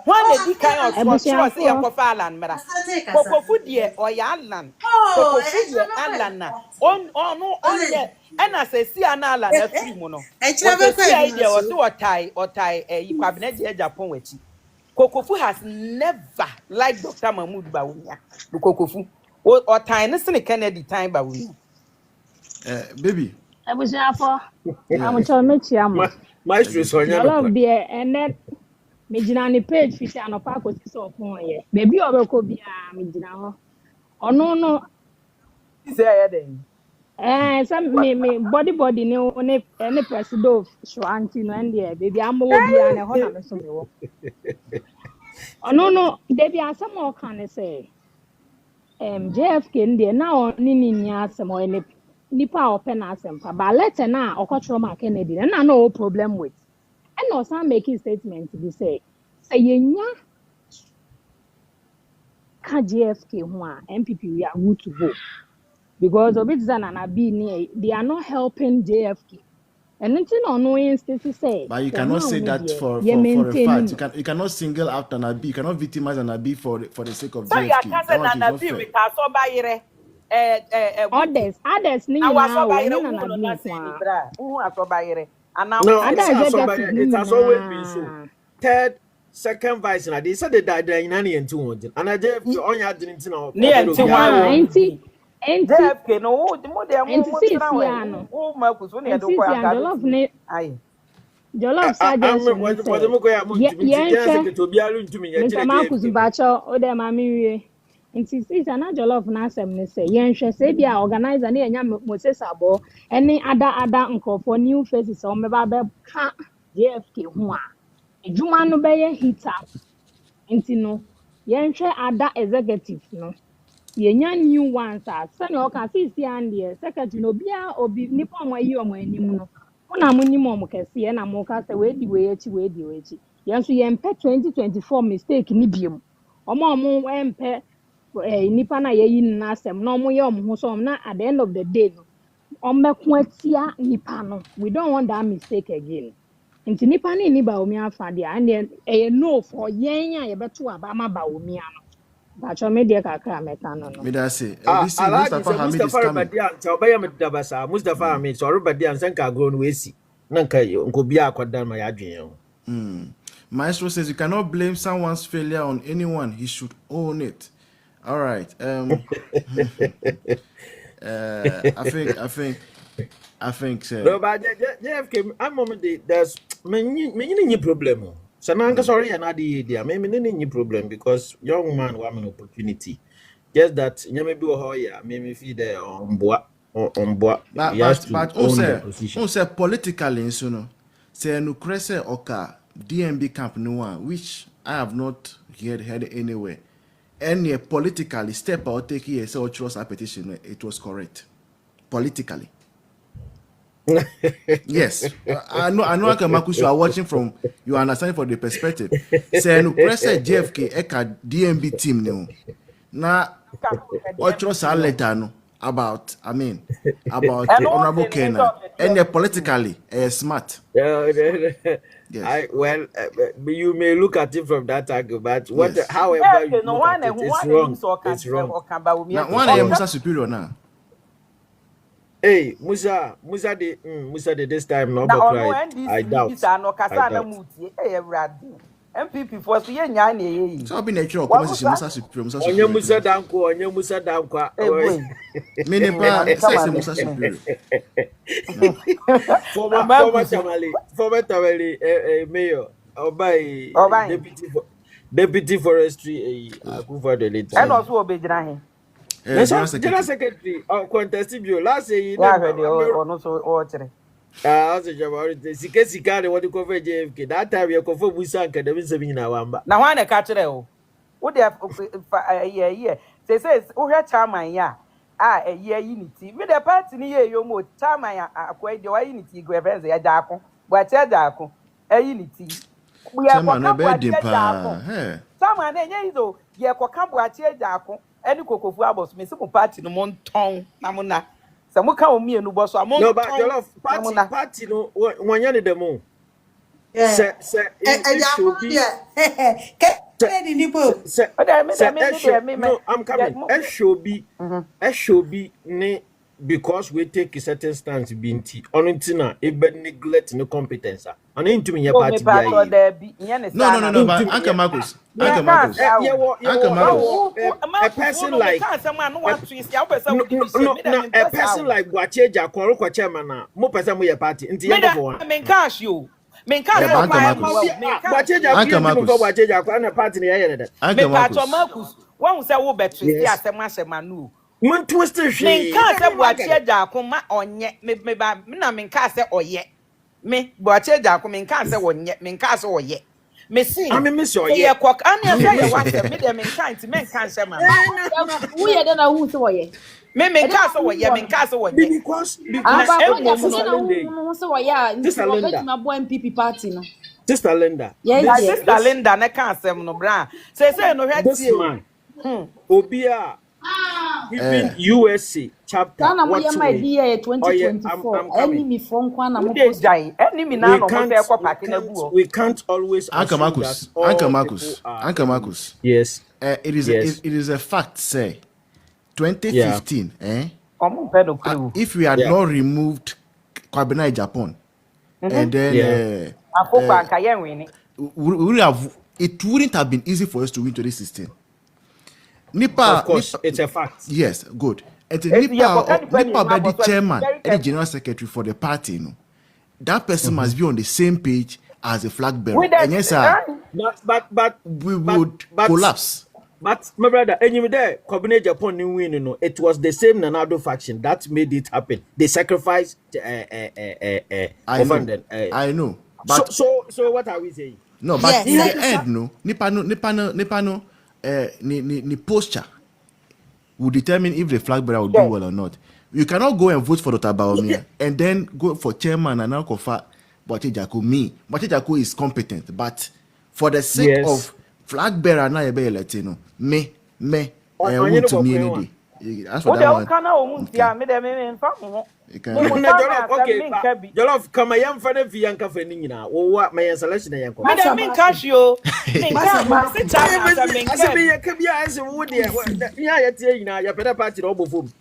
One the kind of what was here for Falan, Mara. Kokofu dear or Yalan. Kokofu dear Alan. No, and as I see an Alan, a free mono. Idea or two or tie a cabinet Japan with you. Kokofu has never liked Dr. Mahmoud Bawunya. Kokofu or tiny Kennedy time Bawunya. Baby. I was here for I'm trying to meet Maestro Sonia. I love beer and then me jina ni page fish and opa ko si so fun ye baby o be ko bia me jina ho ono no say then. Some me body ne presido shwanti no and there baby am wo bia na ho na me so me wo. No baby asam o kan say JFK ndie na oni ni asem o ne nipa open asem pa ba letter na okotro ma Kennedy na no problem with. And no some making statement to be say yenya ka JFK ho a MPP we are good to go because Obitza and Abi they are not helping JFK. And nothing on no instance to say. But you cannot say that for a fact. You cannot single out an Abi. You cannot victimize an Abi for the sake of So JFK. you can't say an Abi with us so by others ni now when an Abi who are so by and now No, it has always been so. Third, second vice, and they said they died in any and 200. And I did on your didn't know. JFK no the more they are oh Marcus when you do JOLLOF ne JOLLOF suggestion Mr. Marcus Bacho o dem amiri nti sis na JOLLOF na asem ne say yenhwe say bia organizer na enya Moses Abo any other nkofo new faces o meba be ka JFK ho a ejuma no be ye hit up nti no yenhwe other executive no yenya new ones as sani o kan sis and the secretary no bia obi nipa mo yi o mo anim no una mo nim o mo kese na mo ka say we di echi yenso yempe 2024 mistake ni biem omo empe nipa na yeyi na asem na omo ye omo ho so na at the end of the day no omeko atia nipa no we don't want that mistake again nti nipa ni ba omi afa dia and no for yen ya ye beto aba ma ba omi ano bacho me dia kakra meka no me da say Mustafa Hamid is coming obaya me dabasa Mustafa Hamid so everybody an senka agro no esi na nka nko bia akwadan ma ya adwen Maestro says you cannot blame someone's failure on anyone. He should own it. All right. I think so. No, but JFK, I'm on the there's many problem. So now I'm sorry, and I did any problem because young man want an opportunity. Just that you may be a hoya, maybe feed there on board. But also politically, so no. Say no crese oka DMB camp no one, which I have not heard anywhere. Any politically step out take here so trust a petition, it was correct. Politically. Yes. I know Akamakus, you are watching from you understand for the perspective. Say no crese JFK eka DMB team no. Na what trust a letter no. About Honorable Kenna and politically smart. Yes. You may look at it from that angle, but however you look at it, it's wrong. Now, one Musa superior now. Hey, Musa did this time no cry. I doubt. MPP for so yenya na yeyi. So be natural conversation Musa superior. Onye Musa dankwa. Me ne pa say Musa superior. Former Tamale mayor Obai deputy forestry Akufa the late. And also obejina he. General secretary contest bio last year no so o chere. Also Sika they want to cover JFK. That time we confirm Musa and Kademi Semina Wamba. Now one catch there o. Wo dey year. Say wo hwe chairman ya. A year unity. We the party ni ye yo mo chairman akwai de wa unity go events ya jaako. Bo ache jaako. Unity. Chairman na be din pa. Chairman na nya izo ye koka bo ache jaako. Eni Kokofu abos me se mo party no mo nton na mo na. No, but JOLLOF party no wanya ne demo. Se no, I'm coming. Eshobi ne because we take a certain stance binti onuntina e be neglect no competence on into your party no but Uncle Marcus a person like a person like Wacheja Koroko chairman na mo person mo your party nti ye go for men cash you men cash Wacheja kwa na party ne ye Marcus one say wo betri asem asema no Man twisted she. Me can't say Boachie Jakuma onye me ba na me can't say oye. Me Boachie Jakum me can't say one yet, me can't say oye. Me see. I mean, miss your Say yeah. a cock and say what me them in kind to men can't say man. Who you don't know who to say? Me can't say oye, me can't say one. Because Sister Linda. Yes, Sister Linda na can't say no bra. Say no this man. Obia. Even USC chapter. What's my dear 2024? Enemy phone kwana mo. Enemy na no mo say ko party na buo. We can't always Uncle Marcus. Yes. It is a fact say 2015 if we had not removed Kwabena Japan and then it wouldn't have been easy for us to win 2016. Nipa, of course, it's a fact. Yes, good. And Nipa be the chairman and the general secretary for the party. No, that person must be on the same page as a flag bearer. And yes, sir. But we would collapse. But my brother, and you there, Cabinet Japan new win. No, it was the same Nanado faction that made it happen. They sacrificed. I know. But so what are we saying? No, but in the end, no, Nipa no. The posture will determine if the flag bearer will do well or not. You cannot go and vote for Dr. Baumia and then go for chairman and now confer Boachie Jaku. Boachie Jaku is competent, but for the sake of flag bearer, now you be Latino. Me, I want to me any day. That's what I want. Okay, JOLLOF come I am for the Fianca Fenina. Oh, what my selection? I mean, cash you. I would yeah, you better party over food.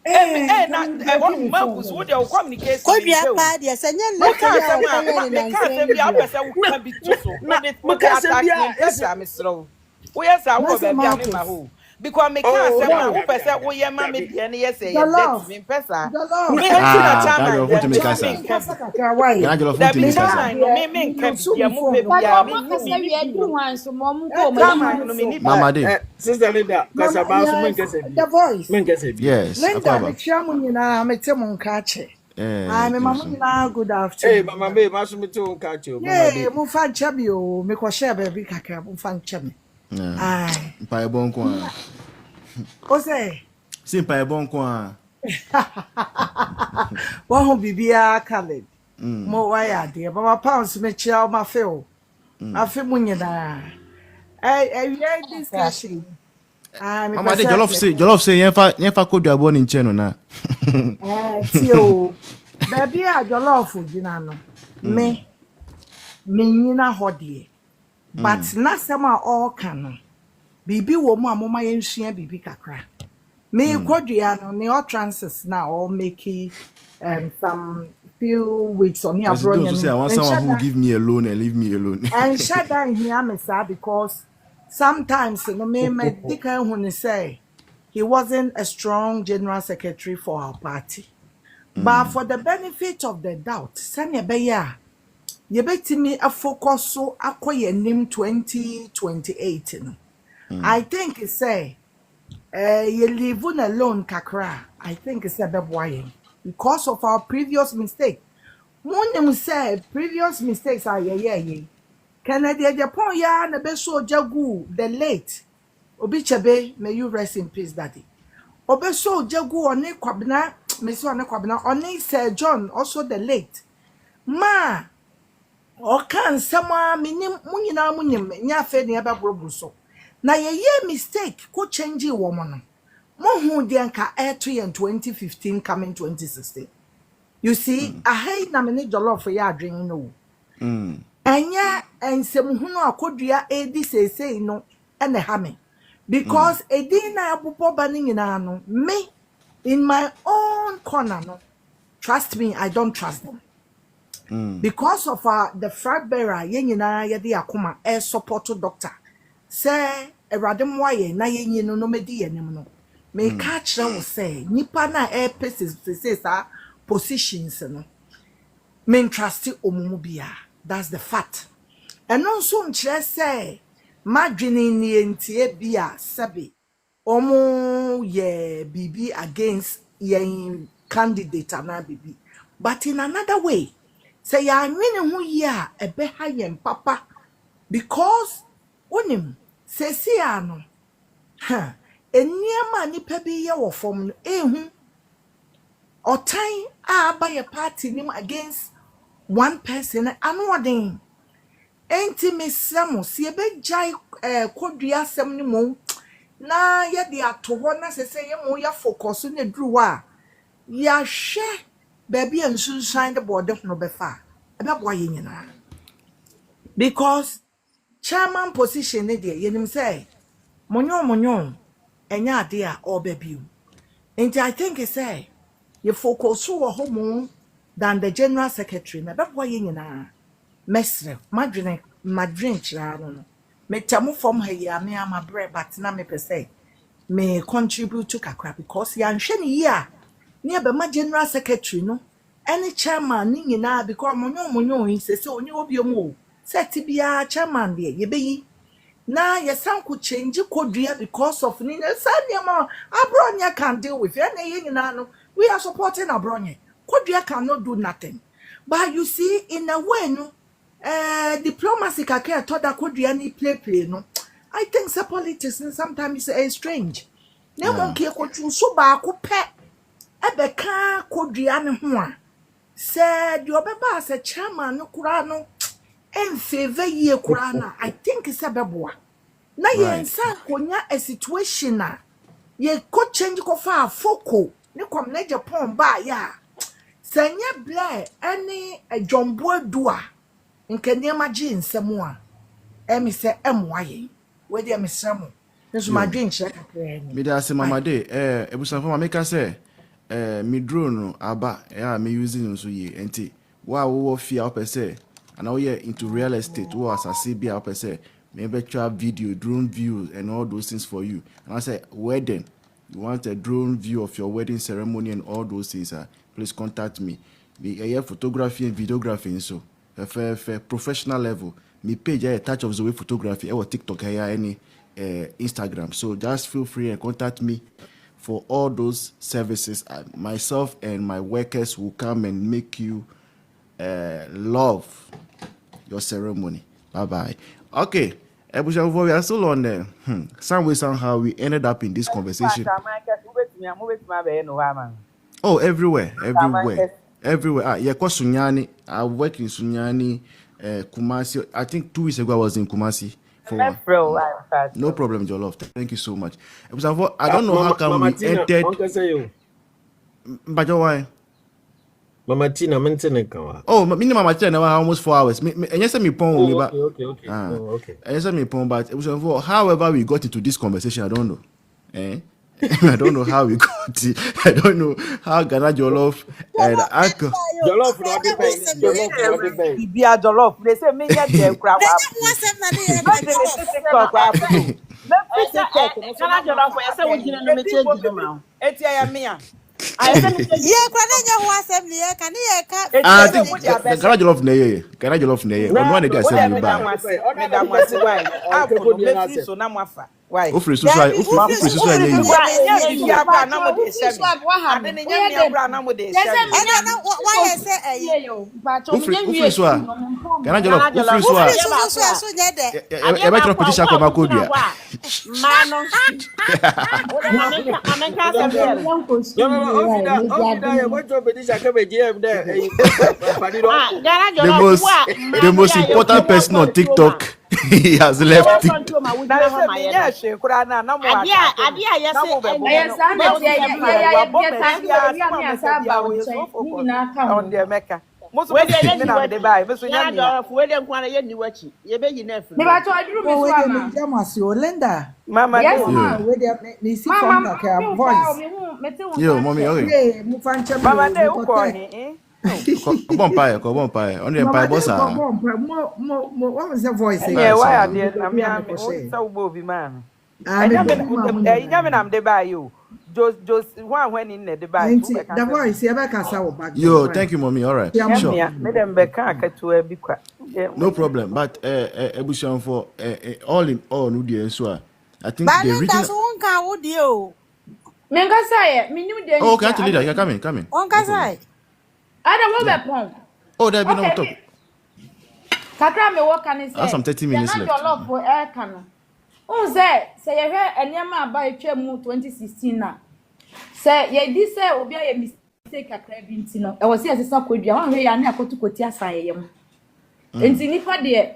Because me can't say who person who ye mammy and yes say yes me pesa. Me Sister Linda, because about the voice. Yes. Linda, the chairman I'm a Timon catcher. I'm a mamma good afternoon. Hey, Mamma, me to catch you. Yeah, Mufan Chabio, make a share baby caca, Mufan Chami. Aye. Pie bon coin. Ose. Simple bon coin. One who be colored. More wire, dear, but my pounds make child my feel. I feel munina. I read discussion. Mama, JOLLOF say, Yefa could have born in Cheno now. Tio, baby, JOLLOF, you know. Me, Nina Hodie. But not some all canon. Bibi wo mo amoma yenhia bibi kakra. Me kwadua no ne all transfers now all making some few weeks on here abroad. I want someone who give me alone and leave me alone. And shut down here me because sometimes no me medical who say he wasn't a strong general secretary for our party. But for the benefit of the doubt, sanya beya you bet me a focus so akoye nim 2028. I think it's say you leave alone kakra. I think it's a beboying because of our previous mistake. One say previous mistakes are ye. Canada Japan ya na beso jagu the late Obichabe, may you rest in peace, daddy. Obeso jagu one kwabna, Miss One kwabna, one Sir John, also the late. Ma or can someone minim munina munim nya fe ne aba brobuso. Na ye mistake ko change woman. Mo hu de anka to in 2015 coming 2016. You see, I hate na me JOLLOF for ya adwen no. Enya ensem hu no akodua edi sesei no ene ha me. Because edi na abupo ba ni nyina no me in my own corner no. Trust me, I don't trust them. Because of the flag bearer ye nyina ye de akoma support doctor. Say eradem waye na ye nyi no medi yenim no. Me catch them say nipa na pieces say positions no. Me trust omumu bia. That's the fact. And also nkyere say madwene ni entie bia sabe omo ye bibi against ye candidate ana bibi. But in another way, say ya nwene ho ye a ebe ha ye papa because onim say si ano ha eniema nipa bi ye wo fom no ehu otan aba ye party nim against one person anoden enti mesamo si ebe jai kodua asem ni mo na ye de ato ho na se ye mo ya focus na duru a ya hwe baby ensunsan de bode no befa ebe boa ye nyina because chairman position ne de yenim say monyo enya ade a obabiu enti I think he say you focus wo ho than the general secretary na ebe boa ye nyina mesre madwen chira no me tamu from her ya me am abre but na me per say me contribute to kakra because ya nhwe ne yi a ne be ma general secretary no any chairman ni nyina because monyo yi se onye obi omo set bia chairman de ye beyi na ye sanku change kodua because of ni sanya abronya can deal with ya na ye nyina no we are supporting abronya kodua cannot do nothing but you see in a way no diplomacy kakra to da kodua ni play no I think some politics sometimes is strange na mo ke ko so ba ko pe ebeka kodua ne ho a se di obeba se chairman no kura no en favor ye kura na I think is abeboa na ye nsa konya a situation na ye ko change ko fa foko ne kom na Japan ba ya sanya ble any jombo adua nke niam agi nsem a emi se emwaye we de mesramo nso madwen kire kakra ni me da se mama de ebusan for mama ka say me drone aba me using nso ye enti wo fia opese and now you're into real estate wo asase bia opese me be try video drone views and all those things for you and I say wedding you want a drone view of your wedding ceremony and all those things please contact me photography and videography so professional level me page a touch of the way photography or TikTok any Instagram so just feel free and contact me for all those services. Myself and my workers will come and make you love your ceremony. Bye-bye. Okay. We are still on there. Some way, somehow, we ended up in this conversation. Oh, everywhere. Yeah, because Sunyani, I work in Sunyani, Kumasi. I think 2 weeks ago I was in Kumasi. No problem, Jollof. Thank you so much. I don't know how come we entered. But why? Mama Tina maintain kawa. Oh, Mama Tina never almost 4 hours. And yes, me pon me but okay. Okay. Yes, me pon but it was for however we got into this conversation, I don't know. I don't know how we got it. I don't know how Ghana Jollof and Uncle Jollof no be pay. Bibia Jollof. They say me get the crab. Ghana Jollof for say we gina no me change them now. Etia me a. I say yeah, kwanya ho assembly e kan ye ka. I think Ghana Jollof na ye. Ghana Jollof na ye. Ono na dey assembly ba. Me da mwasi why. Apo me fi so na mwafa. Why? Ofri so ye. Ya bra na mo dey share me. Ade ne nya me bra na mo dey share me. Why say Ofri so a. Ghana Jollof ofri so a. so nye de. E be tro petition ko makodua. Mano. Amenka assembly. The most important person on TikTok he has left TikTok. Mama, yo, mommy, okay. Mama, Come on, pie. On the pie, boss. What was the voice? Yeah, why are they? So Bobby man. I never the by you. Just one when in the by. The voice, yo, thank you, mommy. All right, sure. No problem. But Ebushan for all in all, no dear, so I think the regional. one can would you? Menkasa me new day. Oh, okay, Auntie Lydia, come in. One can say. I don't know pon. Oh, there be no talk. Kakra me work and say. That's some 30 minutes left. JOLLOF for air can. Oh, say you hear anyama about Chairman 2016 na. Say ye di say obi a mistake kakra bi ntino. E wo say asesa kodua. Wan hwe ya na akotu koti asayem. Enti nipa de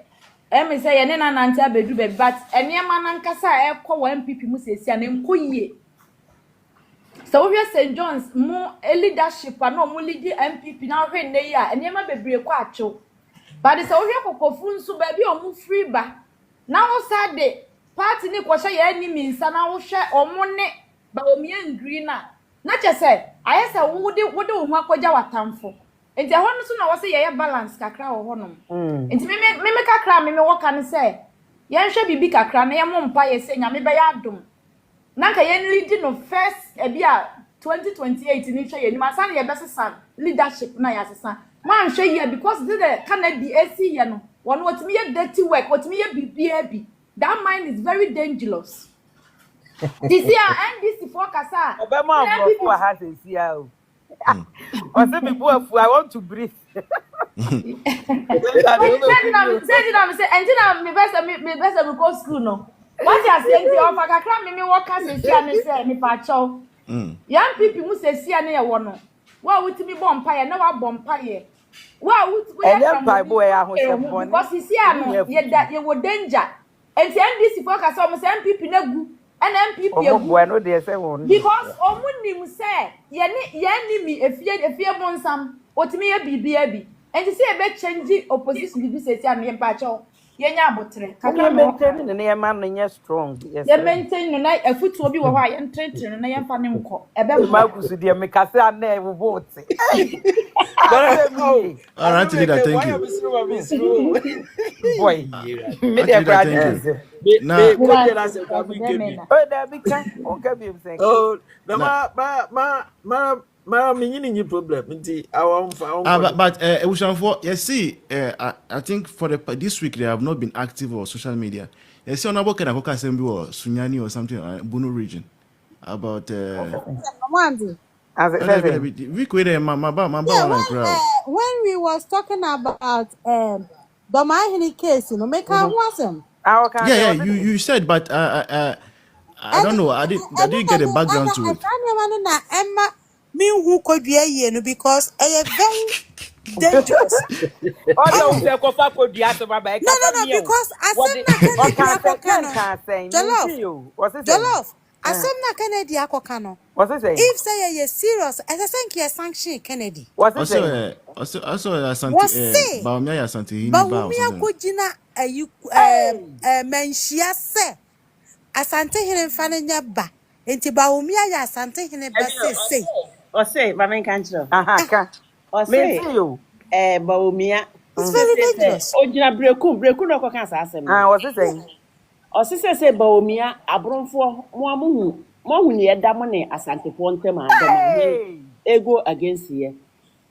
me say ye ne na nante abedu be but anyama na nkasa e kɔ wa MPP mu sesi na nkoyie. So we St. John's mo leadership na mo lead MPP na hwe ne ya anyama bebre kɔ acho. But so we Kokofu nso ba bi omu free ba. Na wo sa de party ni kwɔhye ye enemy nsa na wo hwɛ omo ne ba omie ngri na che say aye say wo de wo hu akɔgya watamfo. Enti ho no so na wo say ye balance kakra wo ho no. Enti me kakra me wo ka ne say ye nhwɛ bibi kakra na ye mo mpa ye say nyame be ya adom. Na ka ye lead no first e bia 2028 ni hwɛ ye ni ma san ye besesa leadership na ya sesa. Man hwɛ ye because the Canada AC ye no won wotimi ye dirty work wotimi ye bibia bi. That mind is very dangerous. This year NDC for kasa. Obama for has a CIO. Or some people I want to breathe. Say me best me go school no. What you say the of kakra me work as a say me pa chow. Young people mu say sia na ye wo no. Wa wutimi bomb pie na wa bomb pie. Wa wutimi boy ahosem because you see no ye wo danger. And NDC for kasa o say MPP na gu and MPP bueno dey say won because omunim say ye ni mi efie bonsam otimi ye bibia bi and you see e be change opposition bibi say am ye pa cho ye nya abotre kakra maintain ne ye man no strong yes ye maintain no na afutu obi wo ha ye entretre no na ye mfa ne nko e be ma gusu de me kasa na e wo vote all right, Leader, thank you. Boy, me dey thank you. Now, but you see, I think for this week they have not been active on social media. You see, on about Kokofu Assembly or Sunyani or something, Bunu region about. When we was talking about the Mahini case, make wasn't. Yeah, you said, but I don't know. I didn't get a background to it. Emma, me who could be a because I am very dangerous. No, because I said JOLLOF. I said na Kennedy akokano. What's it saying? If say you serious, as I think you sanction Kennedy. What's it saying? Also Asante Baumia Asante Baumia kujina menshia se Asante hine fanenya ba. Enti Baumia ya Asante hine ba say. O say ba men kanchiro. Aha ka. O say Baumia. It's very dangerous. Ojina breku no ko kan sa asem. What's it saying? O say Baumia abronfo mo hu ne eda mo ne Asante fo ntem adom ego against here.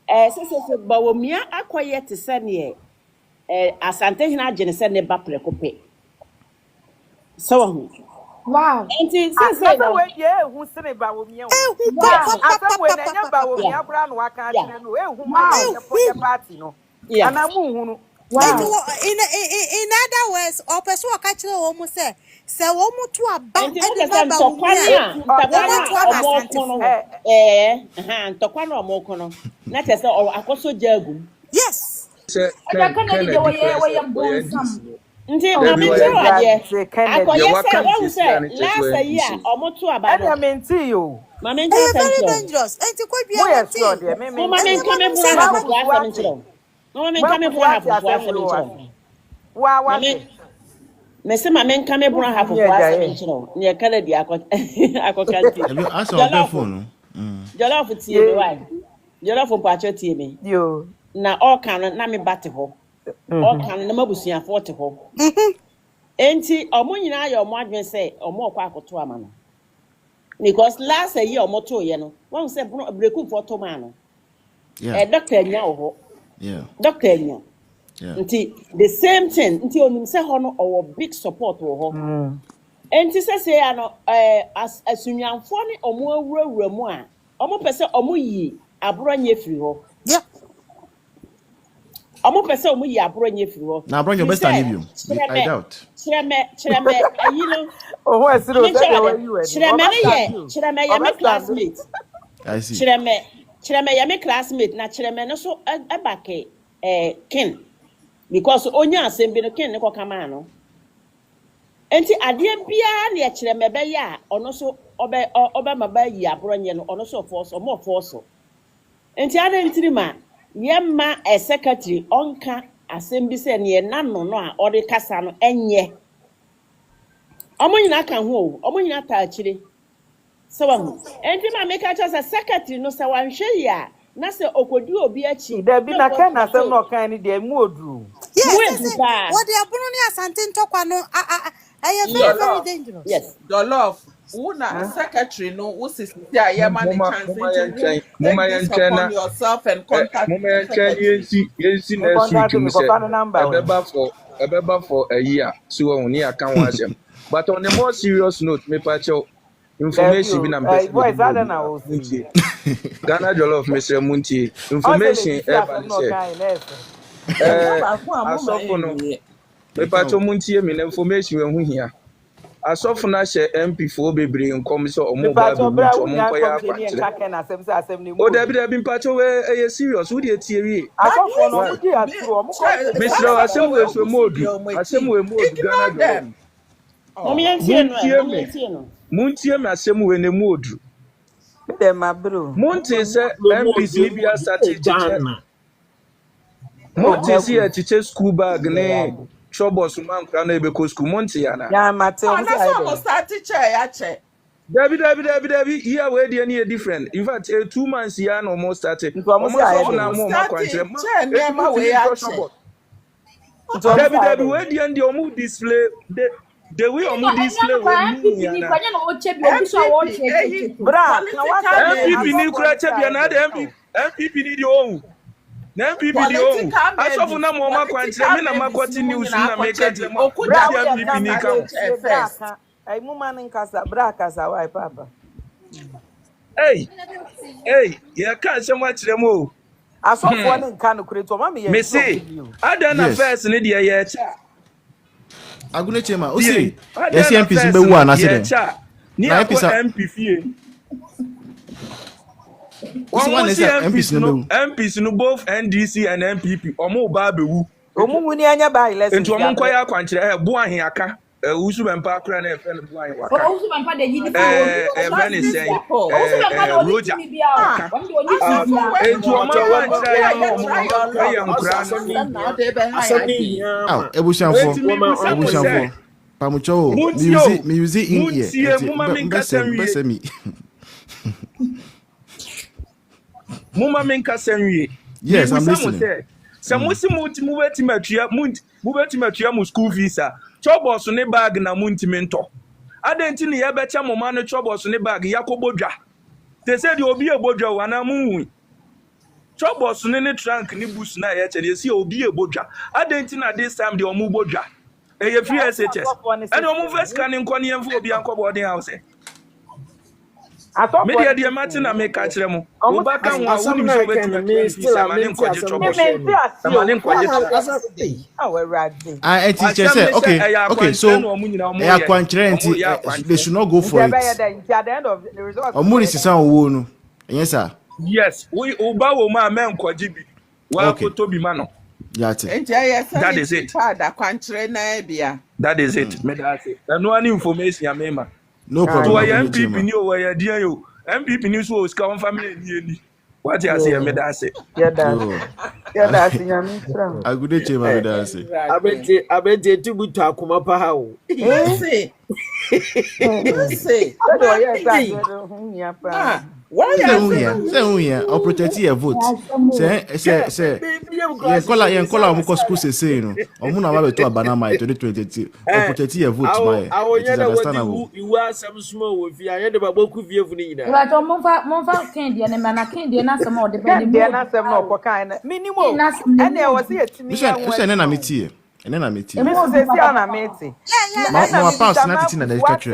Say Baumia akoye te se ne Asante hina agene se ne ba prekope. So wow. Enti say na we ye hu sene Baumia. Asa we na nya Baumia bra no aka atre no hu ma ye party no. Ana mu hu no. Wow. In other words, or person who catch the woman say woman to a bank and yes. Me say my men come bro half of us near Canada akokanti. Ask on phone. JOLLOF tie me why. JOLLOF pacho tie me. Yo. Na all kan na me bate ho. All kan na mabusua 40 ho. Enti omo nyina ya omo adwen say omo okwa akoto ama no. Because last year omo to ye no. One say breku for to man no. Yeah. Doctor nya ho. Yeah. Doctor nya. Yeah. The same thing. Until you say, "Hono, our big support will enti say ya no as asunyanfo ne omo awurawura mu a omo pese omo yi abronye firi ho Yeah. omo pese omo yi abronye firi ho na abronye best anibium I doubt chireme ayi no Oh, who is it? chireme ye me classmate I see chireme ye me classmate na chireme no so abake ken because onya asem no ken ne kokama no enti ade bia na chireme be ya ono so obe maba yi abronye no ono so force enti ade ntiri ma ye ma a secretary onka asem bi se ne nano no a ode kasa no enye omo nyina ka ho omo nyina ta akire se wa hu enti ma make cha secretary no se wan hwe ya na se okodi obi achi There be na ken asem no kan ni de mu odru. Yes, what they are putting asante ntokwa no very dangerous. Yes. JOLLOF. Una secretary no usisi ya man chance upon yourself and contact. Yensi na su twum se ebeba for a year so we ni aka ho asem. But on a more serious note, me pacho information bi na mbesi. Boys ada na wo si. Ghana JOLLOF Mr. Munti information asofo no me pacho Munti me information we hu hia. Asofo na hye MP fo bebre nkom so omo ba be omo koya akwa. O David mpacho we serious wo de tie wi. Asofo no di atru omo ko. Mr. asem we so modu Ghana JOLLOF. Muntie me asem we ne modu. Dem abro. Muntie se MPs ni bia start Ghana. Muntie se ya teacher school bag ne troubles man kra na ebe ko school Muntie ya na. Ya Mateo Ana so mo start teacher ya che. David here we dey any different. In fact 2 months here no more started. Almost so na mo ma kwantre ma we ya che. David we dey and omo display the way omo display we ni bra MPP ni kura chebia na MPP ni di owu na MPP di owu asofu na mo ma kwantre me na makoti news na make dem MPP ni ka first ai mu man nkasa bra kasa wai papa hey ya ka se ma kire mo asofo ne nka no kure to ma me me say ada na first ni de ya cha Agune chema o say yes MPs be wu anase dem ni MPP MPs no both NDC and MPP omo ba bewu omo wuni anya ba election enti omo nkoya akwankyere bo ahen aka usu bempa akra na efe no bo ahen waka usu bempa de yidi fa ni say usu bempa de Roger enti omo akwankyere ya omo ya nkra no ebusianfo pamucho me use in here besemi Muma menka senwie. Yes, I'm listening. Samusi mubeti matua mu school visa. Chobos ne bag na muntimento. Adenti ne yebecha moma no chobos ne bag yakobodwa. They said obi ebodwa wana mu. Chobos ne trunk ne bus na ye che they see obi ebodwa. Adenti na this time the omu bodwa. Eye free SHS. And omu first can nko ne yemfo obi anko boarding house. Media dia Martina make a tremo. Obaka wa wuni so betime still mane nkwaje trouble. Mane nkwaje. Teacher say okay so ya kwankyere nti they should not go for it. At the end of the result. Omuri sisan owo no. Yes sir. Yes, we oba wo ma men nkwaje bi. Wa ko to bi ma no. That is it. That is it. Me that say. No any information ya mema. No problem. To MPP ni o ya dia yo. MPP ni so o ska on family ni. What you say me that say. Yeah that nyami tram. Agude chema me that say. Abete tubutu akoma pa ha o. Say. Do ya pa. Why say here or protect your vote. Say yen kola omo school say no. Omo na ba to abana mai 2022. Or protect your vote mai. Understandable. You are some small with you. I never boku vie fu ni na. But monfa kendi na na kendi na some of the na some no kwa kan minimum. And there was here to me. Use na metie. And then I meet you. Me so say see na meti. Ma pass na titi na the catch.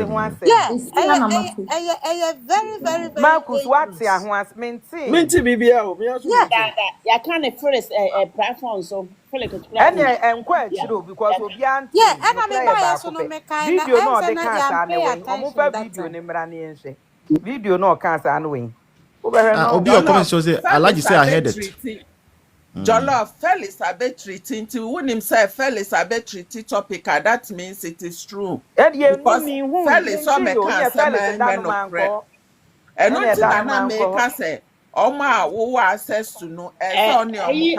Yes, very, very, very Marcus what dangerous. ya ho as menti. Minti bibia o, me aso. Yeah. Ya kan the first platform so fele ko And enko achiro because obi anti. Yeah, and I mean by so no me kind video no and dey can sa na we. Omo fa video ni mra na yenhwe. Video no can sa na we. Obi your comment shows say I like you say I heard it. Jollof, Felix Abe treating to win himself, Felix Abe treaty topic, that means it is true. Because Felix or me can say man and not that make us say, oh my, who access to know only on the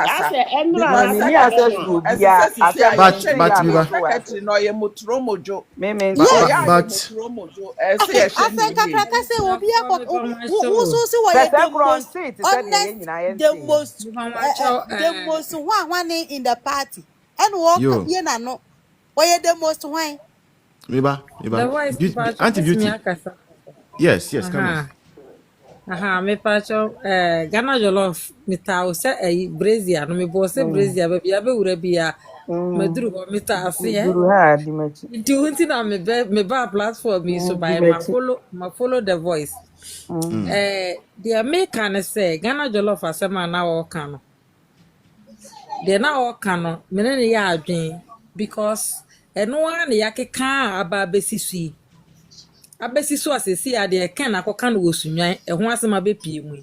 most one in the party and walk here no. Why the most wine? Miba. Auntie Beauty. Yes, come on. Me pacho Ghana jollof mita o se brazier no me bo se brazier ba bia be wura bia me duru ho mita ase e duru ha di machi nti wonti na me ba platform yi so by ma follow the voice the American say Ghana jollof asema na wo kan no de na wo kan no me ne ya adwen because eno an ya keka aba besisui abesi so asesi ade ken akoka no wosunwan eho asema be pie mu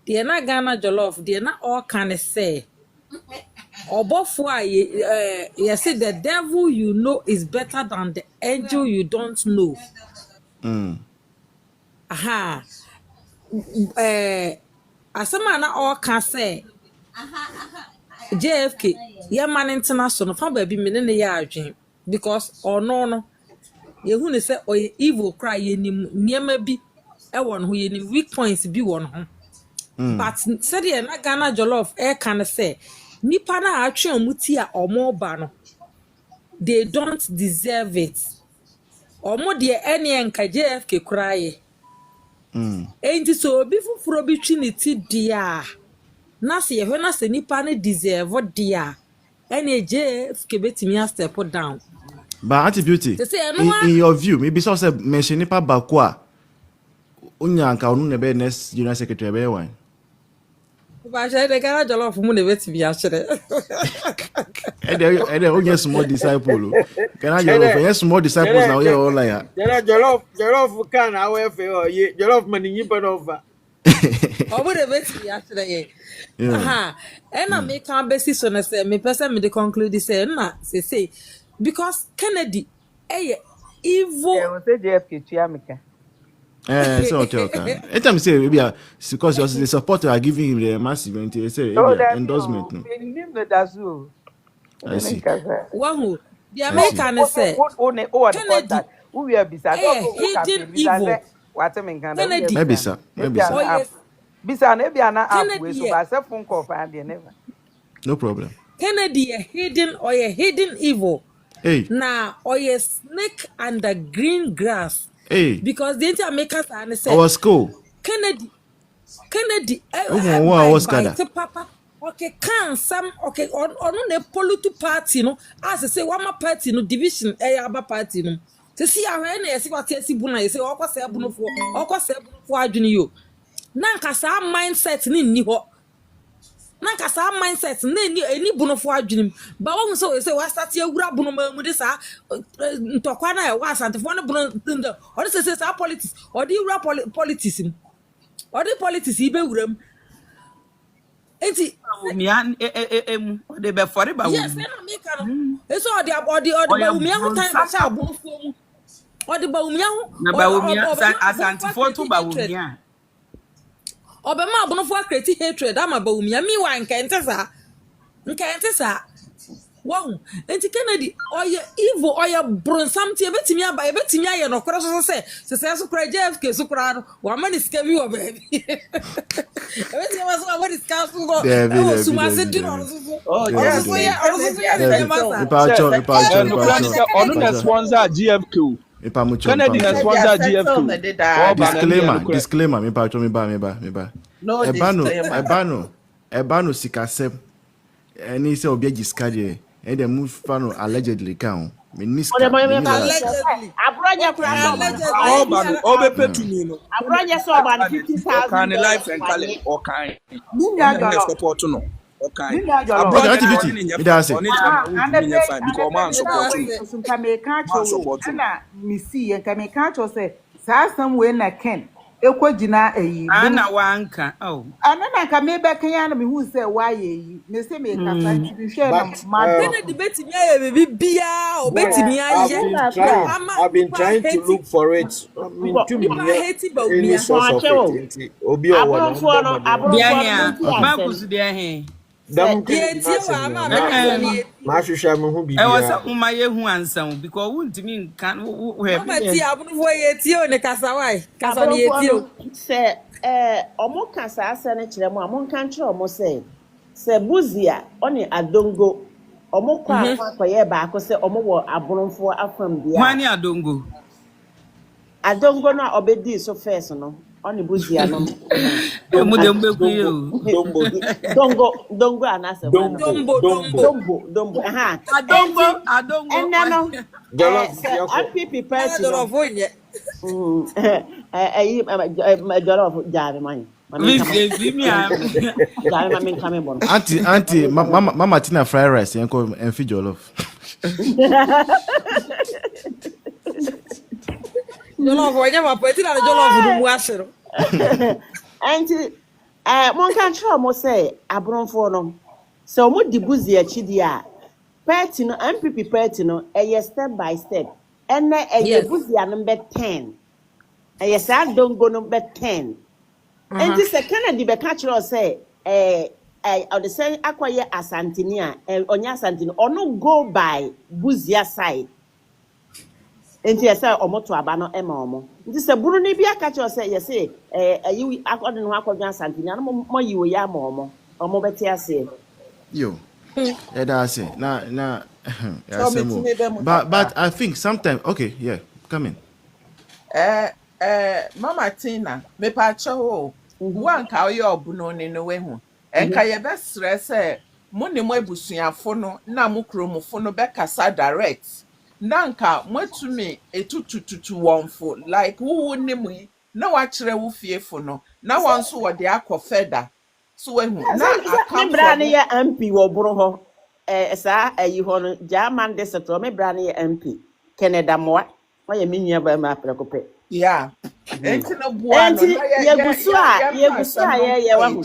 de na Ghana jollof de na all can say obofo a you say the devil you know is better than the angel you don't know. Aha asema na all can say JFK ye man international fa ba bi me ne ya adwen because no yehu ne say oye evil cry yenim niema bi e won ho yenim weak points bi won ho but said ye na Ghana jollof can say nipa na atwe amuti a omo ba no they don't deserve it omo de ene enka JFK cry enti so obi fufuro bi twiniti dia na se ye na se nipa ne deserve dia ene JFK betimi step down. But Auntie Beauty, in your view, maybe so say mention nipa bakwa unyanka onu ne be next general secretary be wan. Ba je de Ghana jollof mu ne betimi a kire. Ede onye small disciple. Ghana jollof onye small disciples na we all like. Jollof kan awe fe o ye jollof mani nyipa no over. Obo de betimi a kire ye. Aha, na me kan besi so na say me person me de conclude say na say because Kennedy evil say JFK Chiamika. So okay. Anytime say maybe because the supporter are giving him the massive endorsement. No. I see. Wahu the American say Kennedy we are beside hidden evil. Maybe sir. Bisa na bia na app we so ba se phone call fa de never. No problem. Kennedy hidden evil. Hey. Now or snake under green grass. Hey. Because the Americans are say our school. Kennedy was papa okay can some okay on the political party no as say one party no division aba party no to see how na say what see bu na say okose abuno fo adwene yo na nkasa mindset ni ho na nkasa mindset na ni buno fo adwene ba won so say wa start awura buno mu de sa ntokwa na wa asantefo no buno or say sa politics or the awura politics or the politics ibe wuram enti Mian de be for ba yes na me kan eso or the ba umia ho time ba cha buno fo mu or the ba umia ho na ba umia asantefo to ba umia Obema abonofo create hatred ama ba umia mi wa nkente sa wow enti Kennedy oye evil oye bronsam ti ebetimi aba ebetimi aye no koro so se so kra JFK so kra no wa mani skabi wo baby ebetimi ma so wa mani skabi so go so ma se dino oh yes onu na sponsor GFK Kennedy na sponsor GFK. Disclaimer. Me ba. No, Ebano sikasem. Any say obi giskade. and the move fan allegedly count. Ode mo me ba Allegedly. abronya kura so All ban all be to me no. abronya so ban Can $50,000 life and call or kind. Ninya jollof. Support no. Okay. Ninya jollof. Okay, activity. It does it. And the because man support you. Nkameka Man support cho you. na misi nkameka cho say saa sam we na ken ekogina eyi Ana wanka. Oh. ana na nka me be kan ya na me hu say why eyi me say me kasa bi hwe na mad Then the debate me aye baby bia o beti me aye. I've been trying to look for it. I mean, to me, any source of it. Obi or abronfo no Biania. abronfo Bankus dia he. Dam Ye tie wa ma me ma hwehwe me hu bi. E was uma ye hu ansam because wuntimi kan we Mama tie abunu fo ye tie o ne kasa wai. Kasa ne ye tie o. se omo kasa ase ne kire mu amon kan kire omo se buzia oni adongo omo kwa akoye ba ko se omo wo abronfo afam bia Kwani adongo. adongo no obedi so first no oni buzia no Mu dem be ku yo. dongo anase dombo aha Adongo. enna no Jollof, MPP party no Jollof onye. Jollof jare man Auntie, Mama Tina fried rice and call and feed jollof. Jollof onye ma peti na jollof du mu asero. Auntie mon kan try mo say abronfo no so mo dibuzi achidi a party no MPP party no step by step ene buzi anom be 10 sa dongo no be 10 and this Kennedy be catch say or the say akwaye asantini a onya asantini ono go by buzia side enti yesa omoto aba no ema omo nti se buru ni bia catch say yesi ayi akode no akwadwa asantini no mo yiwo ya ma omo beti ase Yo. Yeah, that's it. Nah. But I think sometimes okay, yeah, come in. Mama Tina me pa cho wan ka oye obuno ni no we hu enka ye be stress mo ne mo abusuafo no na mo kromofo no be kasa direct nanka mwatumi etutututu wonfo like wo ne mu na wa kire wo fiefo no na won so wo de akofeda so we hu na me brane ye MP wo boro ho sa ayi ho no German desetro me brane ye MP Canada moa wa ye menua ba ma prekope yeah enti no boa no ye gusu a ye wa hu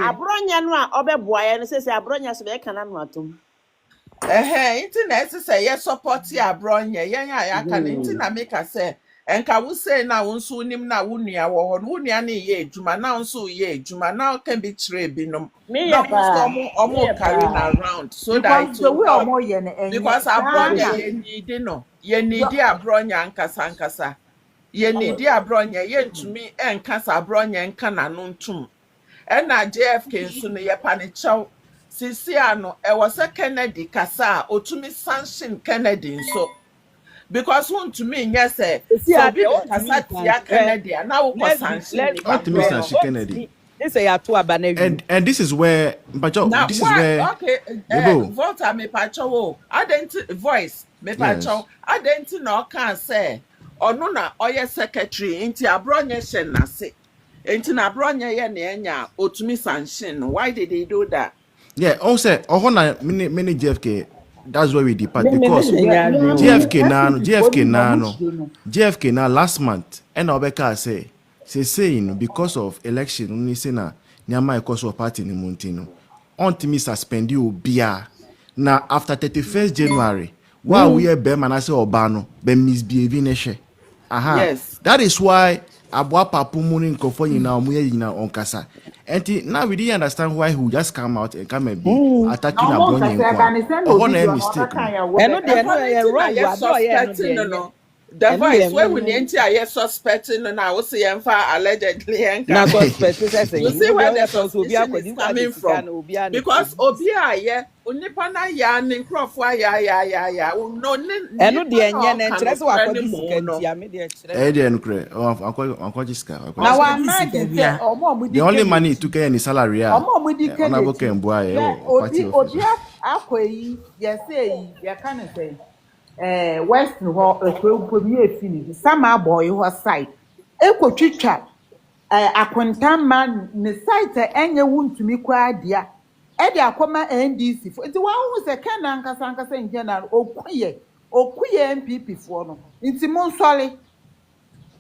abronya no a obeboa ye no sese abronya so be kana no atom enti na ese say ye support abronya ye ya aka na enti na make say enka wo say na wo nso nim na wo nua wo ho no wo nua na ye adwuma na nso ye adwuma na can be trade bi no omo carry around so that the way omo ye na because abronya ye need no ye need abronya nkasa ye need abronya ye ntumi enkasa abronya enka na no ntum e na JFK nso no ye pa ne chaw sisi ano e was a Kennedy kasa otumi sanction Kennedy nso because want to me yes so be kasa tia Kennedy na wo ko sanction Otumi sanction Kennedy. This is ya to abana. And this is where this is where okay Volta me pacho identity voice me pacho identity na kan say ono na oye secretary inti abronya hye na se inti na abronya ye na enya otumi sanction why did he do that? Yeah, also na many JFK that's where we depart because JFK now last month and Obeka say saying because of election only say na nyama cause of party ni montino ontimi suspend you bia na after 31st January while we are be manase obano be misbehaving ehwe Yes, that is why abua papu muni nkofo nyina omuye nyina onkasa and now we didn't understand why he would just come out and come and be attacking Abronya. Oh, no mistake. no. The voice when we enter a suspecting and I will see and allegedly Na suspect you see where the suspicion is coming from because Obia onipa na ya ni nkrofo ya no eno de enye na nkyerese wakodi sikantia me de kyerese de nkre anko jiska na wa imagine omo the only money to get any salary omo mudi na boke mbua ye party odi akwa you say you can say western ho ekwo bi efini sama boy ho side ekotwitwa akontamma ne site enye wuntumi kwa dia e de akoma NDC fo nti wa hu se kana nkasa nje na okuye MPP fo no nti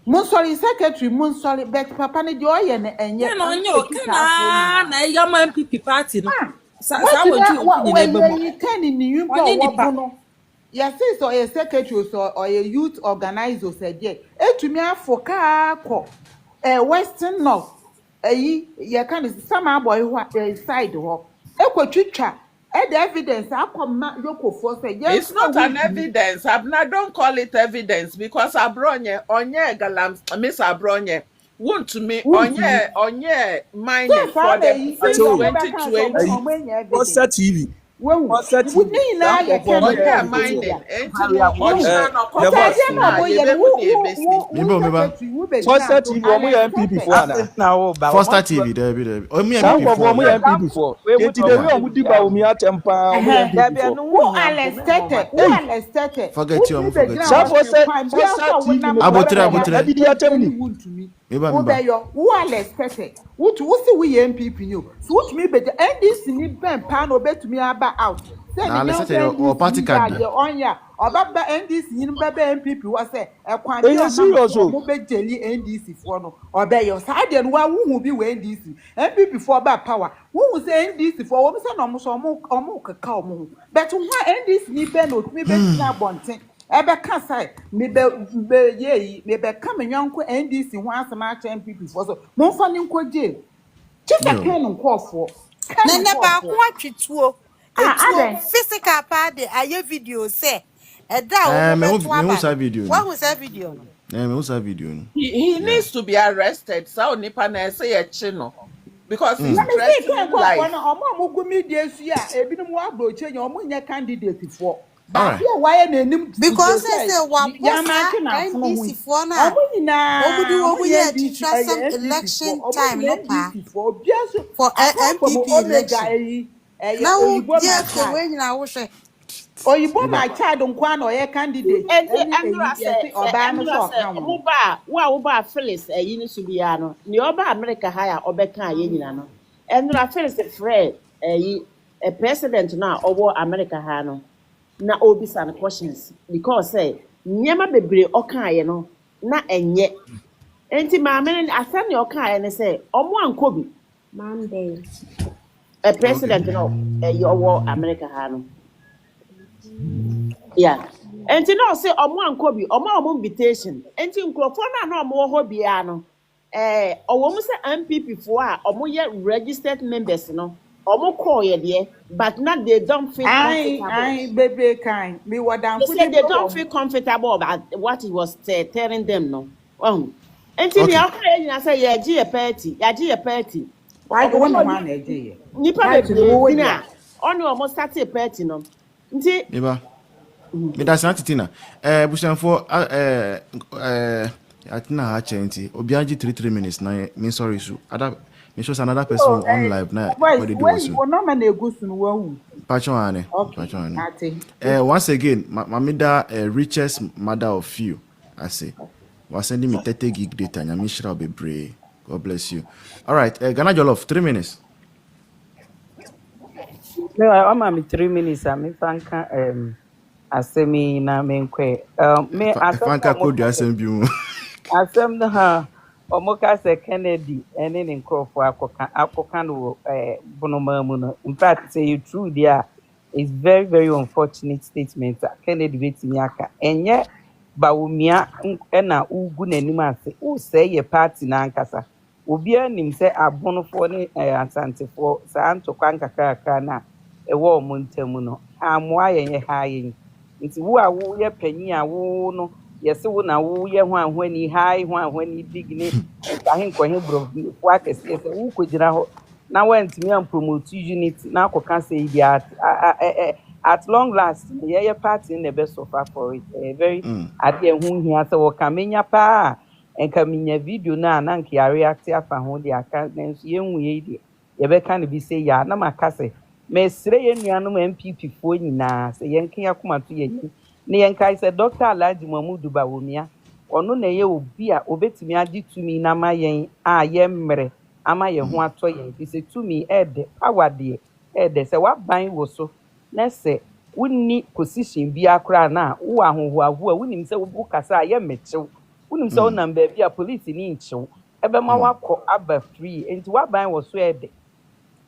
Monsoli secretary Monsoli bet papa ne de oye ne enye no nyo kana na ya ma MPP party no sa wontu you can in you go no yes so a secretary so or a youth organizer said yeah etumi afoka ko western north you can some boy side ho ekotwitwa the evidence akoma yokofo say yes it's not an evidence. Don't call it evidence because Abronye onye galam Miss Abronye won't to me onye mining for the 2020 What's TV? What's that? We need now you can mining. Foster TV, MPP for now. Foster TV, there. MPP for. Forget you. MPP you. So me be NDC ni ben pan obetumi aba out. Na let's say or party card. Onya obaba NDC ni baba MPP wa say ekwan dey mo be jeli NDC for no obeyo sa de no wa hu bi we NDC MPP for ba power hu say NDC for wo say no mo so omo keka omo but hu NDC ni ben no me be tia bonten ebe ka sai me be ye me be ka me nyanko NDC hu asema cha MPP for so mo fa ni nko je chika ken nkofo nene ba ko atwituo etuo physical part de aye video say me who say video. What was that video? Me who say video. He needs to be arrested. So nipa na say a chino because he's threatening life. Omo go media su a ebinim wa broche nya omo nya candidate for. Alright. Because they say wa NDC for na omudu ye trust some election time no pa for MPP election. Now JFK we nyina wo hwe Oyibo ma child nkwa na oye candidate Andra say oba no so kan wo ba Phyllis eyi ni subia no ni oba America higher obeka ye nyina no Andra Phyllis firɛd eyi a president na owo America ha no na obisa no questions because say nyema bebre okan ye no na enye enti ma me asane okan ye ne say omo ankobi Monday a president no eyi owo America ha no yeah enti no say omo ankobi omo invitation enti nkrofo na omo ho bia no owo mu say MPP fo a omo ye registered members no omo call ye there but not they don't feel comfortable. Baby kind me what they don't feel comfortable about what he was telling them no enti ni akwa yin say ye gi a party why go one man e gi nipa be na oni omo start a party no nti Eba me da san titina busanfo atina ha chenti obianji 3 minutes na me sorry su other me show another person on live na what they do so no man e go sun wa hu patron ane once again my richest mother of few I say was sending me 30 gig data nyame shira obebre. God bless you. All right, Ghana Jollof 3 minutes. No, I'm 3 minutes. I'm fanka asemi na menkwe. Me fanka code asem asem na ha omoka se Kennedy ene ne nkrofo akoka no bonomamu no. In fact, say you true there is very very unfortunate statement. Kennedy betimi aka. Enye bawumia na ugu nanim ase. U say ye party na ankasa. Obi anim say abonofo ne asantefo sa antokwa nkakaka na ewo omuntamu no amoa ye ha yen nti wo a wo ye panyi a wo no yesi wo na wo ye ho ahwani hai ho ahwani digne ahenkwahe bro wo akese ye wo kogira ho na wantimi am promote unity na akoka say dia at long last ye party na be suffer for it very ade hu hia say wo kamenya pa enka minya video na nka react afa ho de aka nanso ye hu ye de ye be kan bi say ya na makase mesrɛ yɛn nuanom MPP foɔ nyinaa sɛ yɛnka yɛakoma to yɛn na yɛnkae sɛ Dr. Alhaji Mahmudu Bawumia ɔno na ɛyɛ obi a obetumi agye tumi na ama yɛn a yɛmmerɛ ama yɛn ho atɔ yɛn fi sɛ tumi ɛɛdɛ power deɛ ɛɛdɛ sɛ waban wɔ so na sɛ wonni position biara koraa na wowɔ ahohoaho a wonim sɛ wokasa a yɛmmɛkyew wonim sɛ wonam baabi a police ni nkyew ɛbɛma wakɔ aba free nti waban wɔ so ɛɛdɛ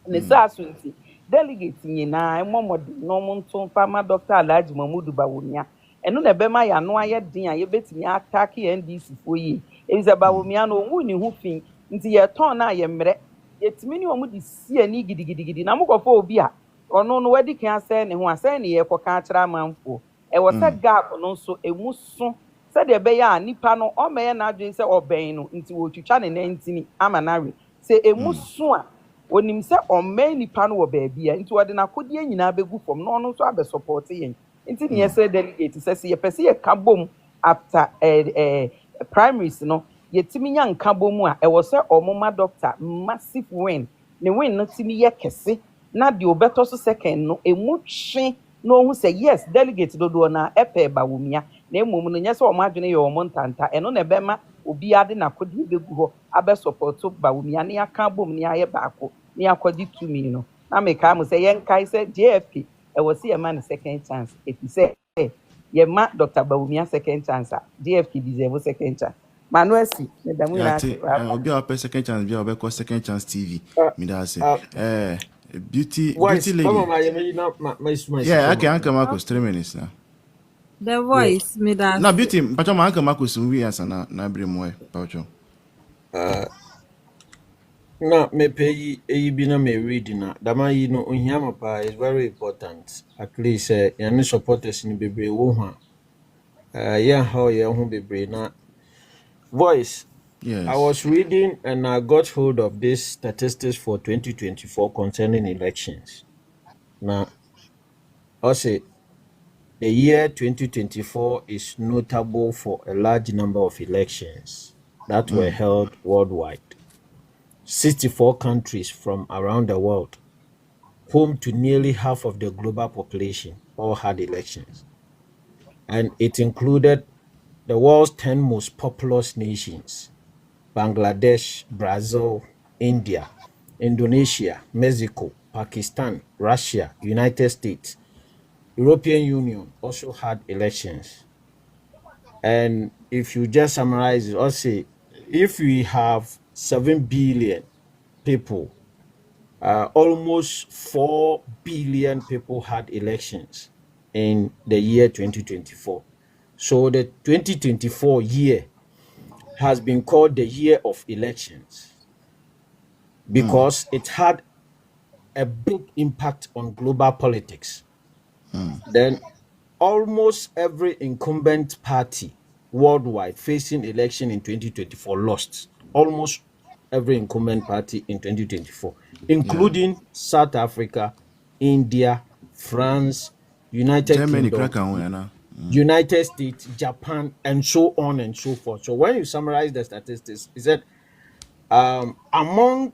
ne saa so nti delegate nyinaa mmɔmɔden na ɔmo nto mfa ma Dr. Alhaji Mahmudu Bawumia ɛno na ɛbɛma yɛano ayɛ den a yɛbɛtumi atake NDC foɔ yi ebi sɛ Bawumia no ɔnwu ne ho fi nti yɛtɔn na yɛmmerɛ yɛtumi ne ɔmo de si ani gidigidigidi na mokɔfɔ obi a ɔno no wadi kan asɛn ne ho asɛn ne yɛkɔka akyerɛ amanfoɔ ɛwɔ sɛ gap no nso emu so sɛdeɛ ɛbɛyɛ a nipa no ɔmɛyɛ n'adwene sɛ ɔbɛn no nti wɔtwitwa ne nantini ama n'awe sɛ emu so a onim sɛ ɔmmɛn nipa no wɔ baabi a nti wɔde n'akodeɛ nyinaa bɛgu fam na ɔno nso abɛsɔpɔte yɛn nti ne yɛsɛ delegate sɛ sɛ yɛpɛ sɛ yɛka bom after primaries no yɛtumi nya nka bom a ɛwɔ sɛ ɔmoma doctor massive win ne win no tumi yɛ kɛse na deɛ ɔbɛtɔ so second no emu twe na ɔhu sɛ yes delegate dodoɔ na ɛpɛ Bawumia na mmom no nyɛ sɛ ɔmo adwene yɛ ɔmo ntanta ɛno na ɛbɛma obiara de n'akodeɛ bɛgu hɔ abɛsɔpɔto Bawumia ne aka bom ne ayɛ baako ne akɔgye tumi no na meka mo sɛ yɛnkae sɛ JFK ɛwɔ sɛ yɛma no second chance ɛfi sɛ yɛma Dr. Bawumia second chance a JFK deserve second chance Manuel si medamu nyinaa obi a wapɛ second chance bi a wabɛkɔ second chance TV medase beauty lady yeah okay Uncle Marcus 3 minutes now the voice medase na beauty pacho ma Uncle Marcus we answer na bremo pacho na me pay bi na me read na dama yi no ohia mapa is very important at least any supporters ni bebre wo ho yeah how ye ho bebre na voice. Yes. I was reading and I got hold of these statistics for 2024 concerning elections. Now, I'll say the year 2024 is notable for a large number of elections that were held worldwide. 64 countries from around the world, home to nearly half of the global population, all had elections. And it included the world's 10 most populous nations: Bangladesh, Brazil, India, Indonesia, Mexico, Pakistan, Russia, United States. European Union also had elections. And if you just summarize it, I'll say if we have 7 billion people, almost 4 billion people had elections in the year 2024. So the 2024 year has been called the year of elections because it had a big impact on global politics. Then almost every incumbent party worldwide facing election in 2024 lost. Almost every incumbent party in 2024, including South Africa, India, France, United Kingdom, United States, Japan, and so on and so forth. So when you summarize the statistics, is that among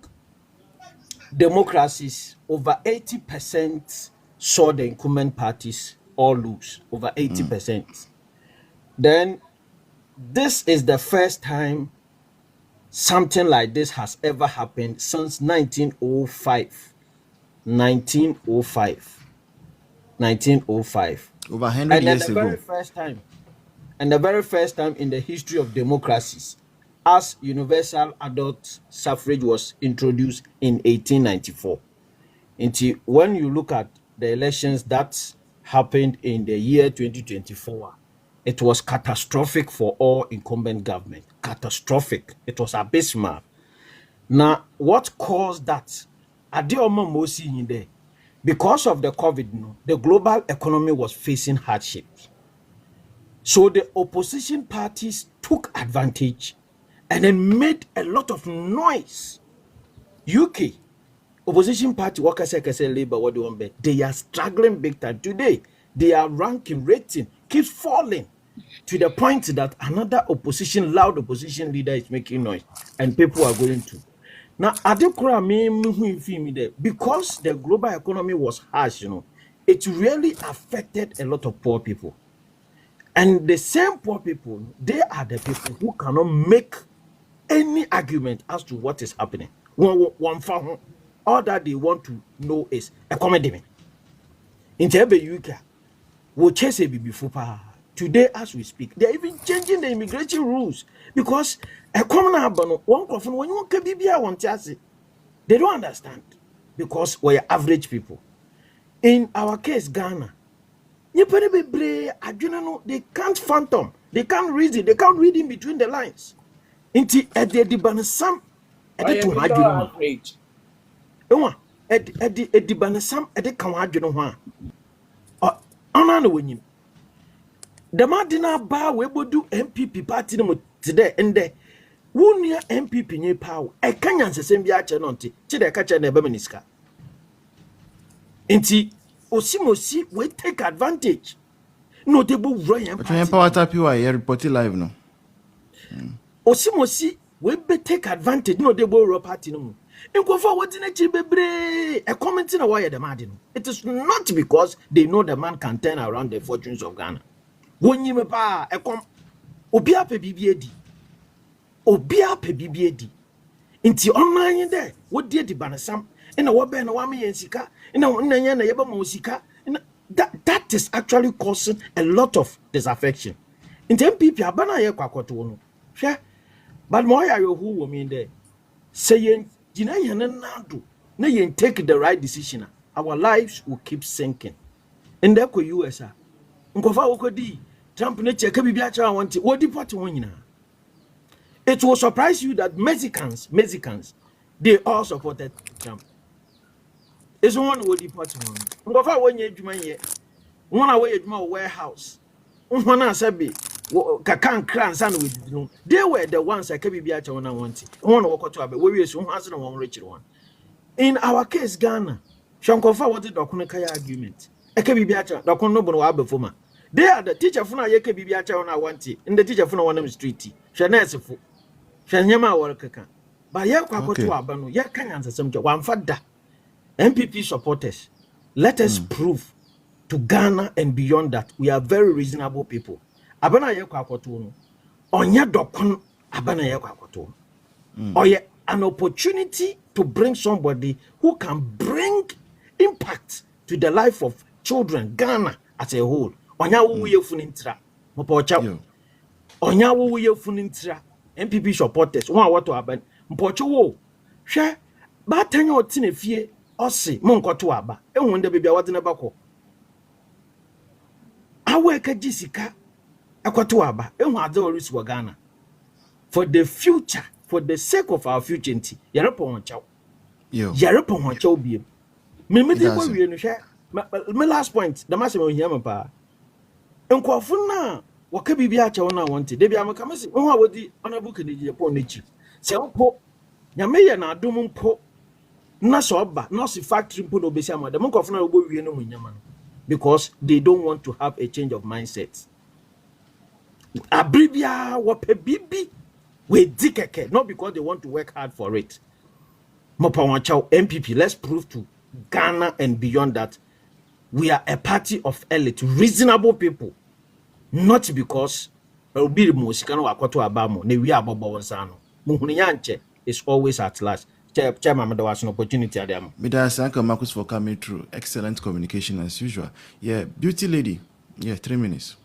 democracies, over 80% saw the incumbent parties all lose, over 80%. Then this is the first time something like this has ever happened since 1905. 1905. Over 100 years ago. The very first time in the history of democracies, as universal adult suffrage was introduced in 1894. And when you look at the elections that happened in the year 2024, it was catastrophic for all incumbent government. Catastrophic. It was abysmal. Now, what caused that? Because of the COVID, the global economy was facing hardships. So the opposition parties took advantage and then made a lot of noise. UK, opposition party, workers, labor, what do you want? They are struggling big time. Today, their ranking rating keeps falling to the point that another loud opposition leader is making noise and people are going to. Now, adekura me who film there because the global economy was harsh, it really affected a lot of poor people. And the same poor people, they are the people who cannot make any argument as to what is happening. All that they want to know is accommodate me. In UK, we'll chase a baby fupa. Today, as we speak, they're even changing the immigration rules because a common one coffin when you can be want they don't understand because we're average people. In our case, Ghana, they can't phantom, they can't read it, they can't read in between the lines. Inti the bansam to average. The bansam kan adwene ho a ona na wonyim the madina ba we bodu MPP party no today ende wunia MPP nye pawo e kanya nsesem bi ache no nti chi de ka che na ebe maniska inti osimosi we take advantage no te bo wura yan but when power tap you are report live no osimosi we be take advantage no te bo wura party no Nkofo what in a bebre a commenting on why the man. It is not because they know the man can turn around the fortunes of Ghana. When you pa a com obia pe BBAD. Obia pe BBAD. Inti online there. What did the banasam? In a wabe na wami and sika. In a nanya na yeba musika. That is actually causing a lot of disaffection. In the MPP abana ye kwakoto no. But moya yo who women there. Saying Jina nado na yen take the right decision. Our lives will keep sinking. In the US, Nkofa wokodi Trump ne cheke bibia cha wanti wodi party won. It will surprise you that Mexicans, they all supported Trump. It's one wodi party won. Nkofa wonye adwuma ye. Wona we adwuma warehouse. Wona sabi kakan kransa no with they were the ones that bibia cha wona wanti. Wona wokoto abe we so hu ase no won rich one. In our case Ghana, Shankofa what the document kaya argument. Eke bibia cha dokun no bono wa abefoma. They are the teacher funa ye ke bibia cha wona wanti. In the teacher funa wona street. Hwe nurse fu. Hwe nyama wor keka. Ba ye kwakoto aba no ye kanya nsesem ke wan fada. MPP supporters. Let us prove to Ghana and beyond that we are very reasonable people. Abana ye kwakoto no. Onya dokun abana ye kwakoto. Oye an opportunity to bring somebody who can bring impact to the life of children, Ghana as a whole. Onya wo ye funintra. Mopocha. Onya wo ye funintra. MPP supporters. One what to happen. Mpocho wo. Hwe ba tanya otine fie ose monkoto aba. Ehun de bibia wade na bako. Awe ka jisika akwato aba. Ehun ade orisi wa Ghana. For the future, for the sake of our future nti yarepo honchaw yarepo honchaw biem me dey go wie no hwe my last point the masse me ohia me pa nkofo na waka bibia acha wona wonte de bia me ka me se won a wodi honorable Kennedy Japan nechi se mpo nyame ye na adom mpo na so oba no se factory mpo no besi amade me nkofo na wo wie no munyama no because they don't want to have a change of mindset abribia wo pe bibi we dikeke, not because they want to work hard for it. Mopawanchao MPP, let's prove to Ghana and beyond that we are a party of elite, reasonable people, not because be musikano wakoto abamo, ne we are bobawonsano. Muhunyanche is always at last. Chairman, there was an opportunity at them. Thank you, Marcus, for coming through. Excellent communication as usual. Yeah, beauty lady. Yeah, 3 minutes.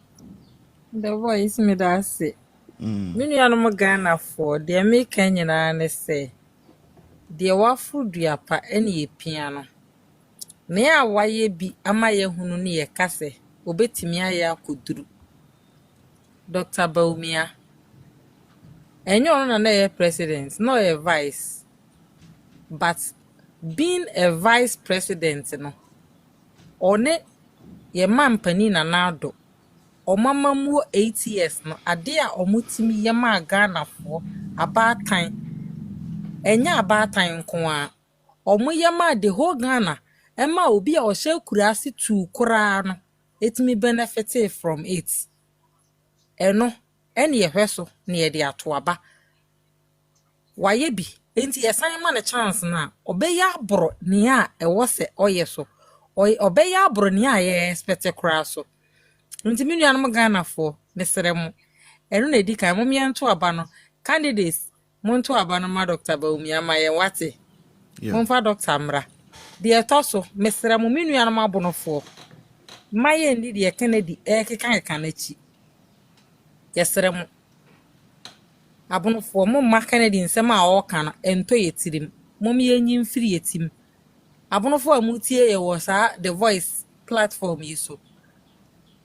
The voice me that say. Minianum Ghana for the American and say, dear waffle diapa any piano. Nea why be amaye hununi a case, obetimia kudru. Dr. Baumia. And you're not a president, not a vice. But being a vice president, no. One ye man panina nado. O mama mu 8 years no ade a omutimi yema Ghana for about time enya about time ko a omu yema the whole Ghana ema obi a o hye kurase tu kura no etimi benefit from it eno ene ye hweso ne ye de ato aba waye bi enti esan ma ne chance na obeya abro nia ewo se oye so obeya abro nia ye expect kra so nti me nuanom Ghana fo mesere mo eno na edi kan mo miento aba no candidates monto aba no ma Dr. Baumi ama ye wate monfa Dr. Mra de etoso mesere mo me nuanom abonofo maye ndi de Kennedy keka na chi yesere mo abonofo mo ma Kennedy nsem a o kana ento yetirim mom yenyi mfiri yetim abonofo amutie ye wo sa the voice platform yiso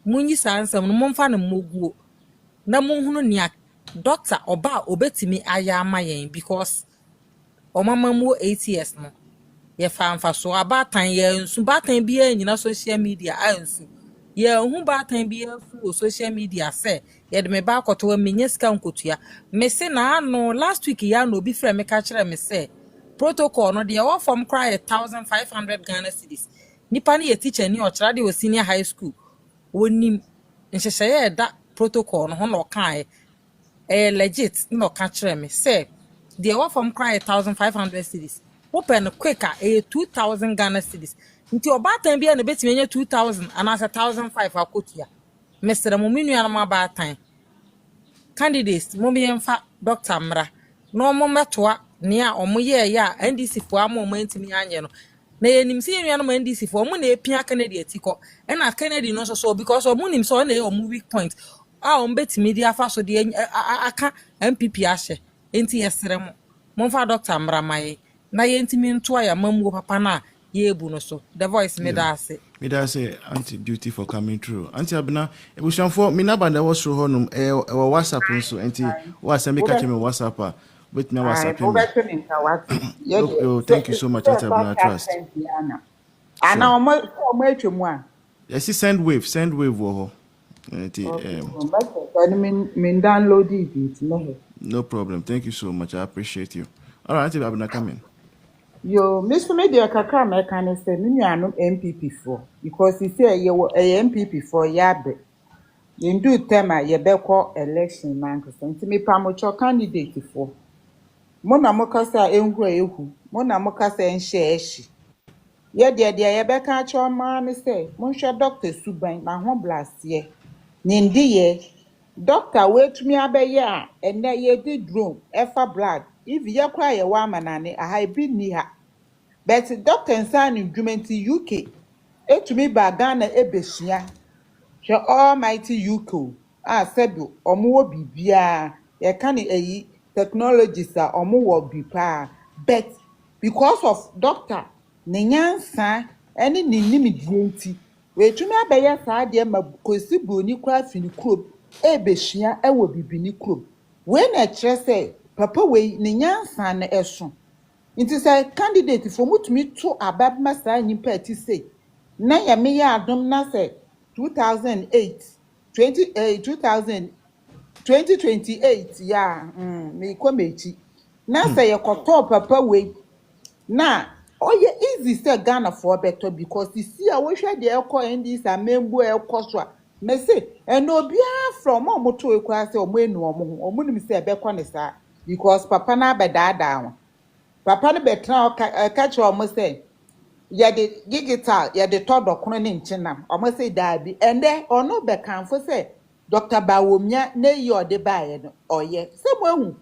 munyi sa nsem no momfa na moguo na monhunu nia doctor oba obetimi aya amayen because omama mu 8 years no ye fa so abatan ye nsu batan bia nyina social media ansu ye hu batan bia fu social media se ye de me ba akoto menye sika nkotua me se na no last week ya no bi frɛ me ka kyerɛ me se protocol no de wo form cry 1500 Ghana cedis nipa ne ye teacher ni o kyerɛ de o senior high school wonim nhyehyɛ ye da protocol no ho no kan legit no ka kyerɛ me say the one from cry 1500 cedis open quicker 2000 Ghana cedis nti obatan bia na betime nya 2000 and as 1500 akotua Mr. Muminu ana mabatan candidates mo bi emfa Dr. Mra no mo metoa nea omo ye ya NDC fo ama mo ntimi anye no na yenim se yenua no NDC fo mo na epia Kennedy atiko e na Kennedy no so because omo nim so na omo weak point betimi di afa so de aka MPP ahye enti yesere mo momfa Dr. Mra maye na ye ntimi nto aya mamuo papa na ye ebu no so the voice me da ase anti duty for coming through anti abna ebushanfo me na banda wo soro honum WhatsApp nso enti wa send me catch me WhatsApp with me WhatsApp thank you so much anti abna trust ana omo etwemu a yes send wave wo enti me download it no problem, thank you so much, I appreciate you. All right, Abna, come in. Yo, Mr. Media Kaka, I can say, no MPP for because he say you a MPP for Yabe. You do tema ye beko election man, because me pamocho candidate for. Mona mokasa ehu, Mona mokasa enche. Ye dear beka cho man say, Monsieur Dr. Suban, na home blast ye. Nindi ye. Doctor, wait me abeya, and na ye did room, efa blood. If ye cry a woman, I been near. But Dr. Nsani Jumenti UK, to me by Ghana Ebeshia, she almighty UK, said, or more bibia, ye can technologies are or more bipa. But because of Doctor Nenyansa, any nimidinti, wait to me abeya sadia ma kosibu ni craft in the club, Ebeshia, ewo bibini club. When a say, Papa way Nenyansa na eson. It is a candidate for me to abab masa nyimpa ati say na ya me ya adom na say 2028 ya me komechi na say yekoto papa we na oye easy say Ghana for better because you see a we hwe de ekọ ndis amembu ekọ so me say and obia from omoto ekwa say omo enu omo nim say ebekọ ne sa because papa na abedada Papa no betra catch almost say ya de digital ya de todo kono ne nchina almost say dabi and then ono be kan for say Dr. Bawomia na yi ode baaye no oye se mo hu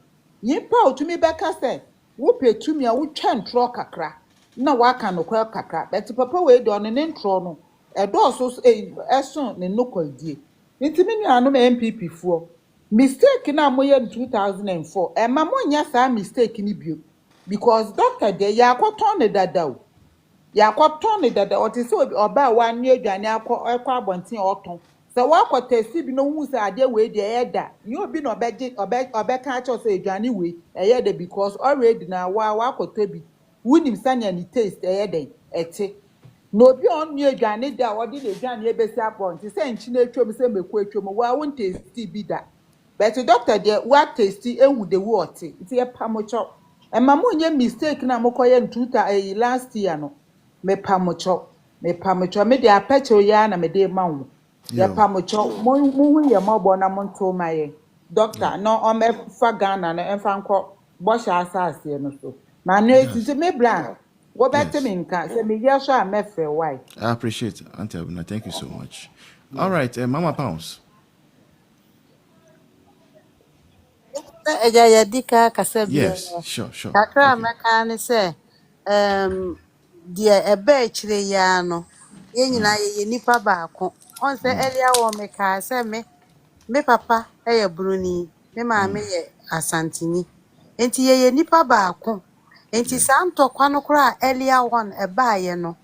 yimpa otumi be ka say wo petumi a wo twa ntro kakra na waka no kwa kakra but papa we do no ne ntro no e do so eson ne nokwaldie ntimi nu anu MPP fo mistake na mo ye 2004 e ma mo nya sa mistake ni bio because doctor de yakoton ne dada o yakoton ne dada o te se oba wa nwe adwane ekọ abonten oton se wa kwotesi bi no hu se ade we de eda ni obi no obeka acho se adwane we eyeda because already na wa kwoto bi wunim sanya ni taste eyeda ete no obi on nwe adwane da o de adwane ebesi abonten se nchi na etwom se meku etwom wa won taste bi da but doctor de wa taste ehu de wo ote iti e pamocho Emma monye mistake na mokoye ntuta last year no me pamocho me de apecho ya na me de mawo ye pamocho mo hu ye mo bo na monto maye doctor no o me fa Ghana na emfa nko bɔhyɛ asase no so na na etiti me bra wo bɛte me nka sɛ me yɛ so a mɛfrɛ why. I appreciate it, Auntie Abuna. Thank you so much. All right, Mama Pounds. Eja yadika kasa bia. Yes, sure. Kakra Okay. meka ne sɛ deɛ ɛbɛ akyire ya no yɛn nyinaa yɛyɛ nipa baako. On sɛ earlier wɔ meka sɛ me papa yɛ Broni, me maame yɛ Asantini. Enti yɛyɛ nipa baako. Enti saa ntɔkwa no koraa earlier one ɛbaayɛ no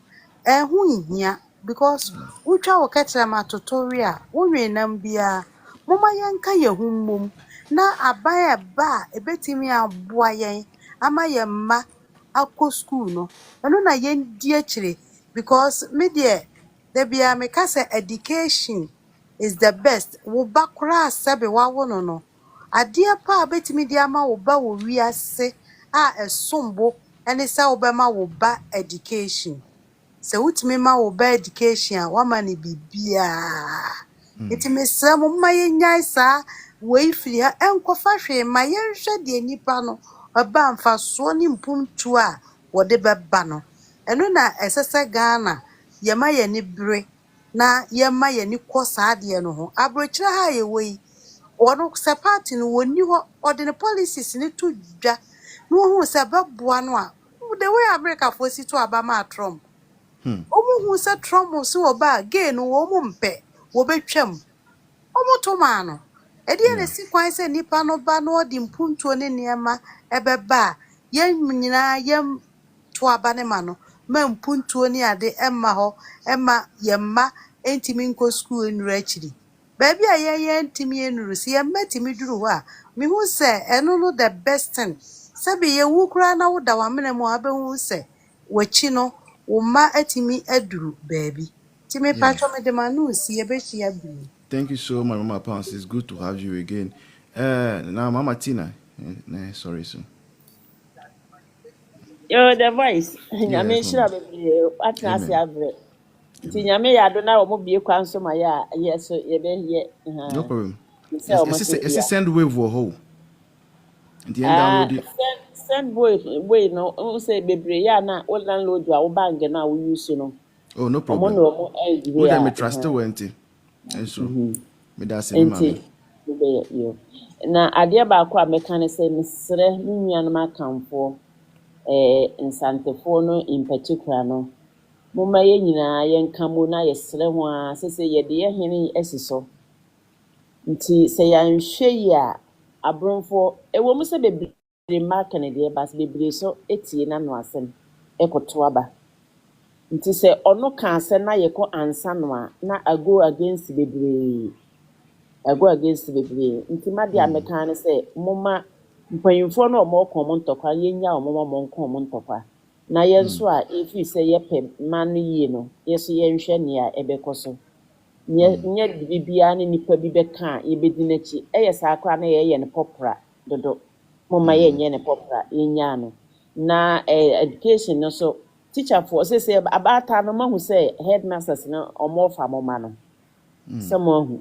ɛho nhia because wotwa wo kɛkyerɛ ma totori a wonwe nam bia moma yɛnka yɛn ho mmom na aban ɛba a ebetimi aboa yɛn ama yɛn mma akɔ school no ɛno na yɛndi akyire because me deɛ da bia meka sɛ education is the best wo ba koraa sɛbe wawo no adeɛ pa a betimi de ama wo ba wo wiase a ɛsombo ɛne sɛ wo bɛma wo ba education. Se wutimi ma wo ba education a wama ne bibia. Iti mesra mo ma yenyan saa wei firi ha enkofa hwe ma yenhwe de nipa no aba mfa so ne mpuntu a wode beba no. Eno na esese Ghana yema ye ni bre na yema ye ni kosa ade no ho. Abrochira ha ye wei ono se party no woni ho ode ne policies ne to dwa no hu se beboa no a the way America for si to abama Trump. Omo hu se Trump so oba gay no wo mo mpe wo betwam omo to ma no e de na si kwan se nipa no ba no odi mpuntuo ne niema ebeba yen nyina yem to aba ne ma no ma mpuntuo ne ade emma ho emma yemma entimi nko school nru akiri baby a ye entimi enru si yemma timi duru ho a me hu se eno no the best thing sabi ye wu kura na wo da wa mena mu abehu se wachi no Uma etimi eduru baby. Timi patcho me de manu si ebechia bi. Thank you so much, Mama Pounds. It's good to have you again. Now, Mama Tina. Sorry, so. Yo, the voice. Nyame Yes, shira Mama. bebre. Atna ase Amen. abre. Nti nyame ya do na omo bie kwan so ma ya yes ye be ye. No problem. Nse Yes, omo se it's a bia. send wave for whole. And the end download it. Send boy no o say bebre ya na o landlord a wo bang na wo use no. Oh, no Omo problem. no omo Who give them ya. me trust went and so me that say Enti mama. be yo. Na ade ba ko a meka ne say mesre me nuanom akamfo nsantefo no in particular no. Moma ye nyina ye nka mu na ye sere ho a sese ye de ye hene asiso nti se ya nhwe yi a abronfo ewo mu se bebre mark ne de bas bebre so etie na no asem ekoto aba nti se ono ka ase na ye ko ansa no a na ago against bebre nti ma de ameka ne se moma mpanyimfo no omo ko mo ntokwa ye nya omo mo nko mo ntokwa na yenso a efi se yepem man yi no yeso yenhwe ne a ebekoso nye bibia ne nipa bi beka yebedi nachi eyesa akwa na ye ne popra dodo moma ye nye ne popra yenya no na education no so teacher for say abata no mahu say headmasters no omofa moma no samohu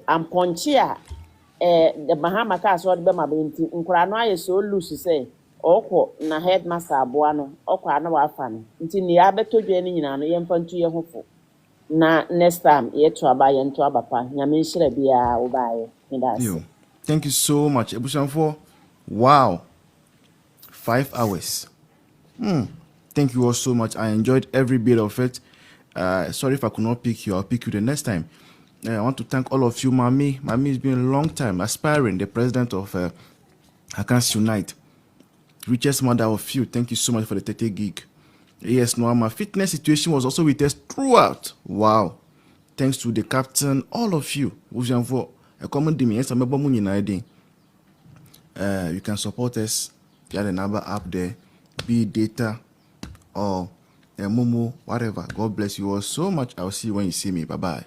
amponchi a the Bahama ka so de be ma benti nkura no aye so loose say okwo na headmaster aboa no okwa na wafa no nti ni abetodwe ni nyina no yemfa ntu ye hofo na next time ye to aba ye nto abapa nyame nhira bia wo baaye me da Yo, ase. thank you so much. Ebusanfo. Wow. 5 hours. Thank you all so much. I enjoyed every bit of it. Sorry if I could not pick you. I'll pick you the next time. I want to thank all of you, Mami. Mami has been a long time aspiring, the president of Akans Unite. Richest mother of you. Thank you so much for the 30 gig. Yes, no, my fitness situation was also with us throughout. Wow. Thanks to the captain, all of you. You can support us via the number app there, be it data or Momo, whatever. God bless you all so much. I'll see you when you see me. Bye-bye.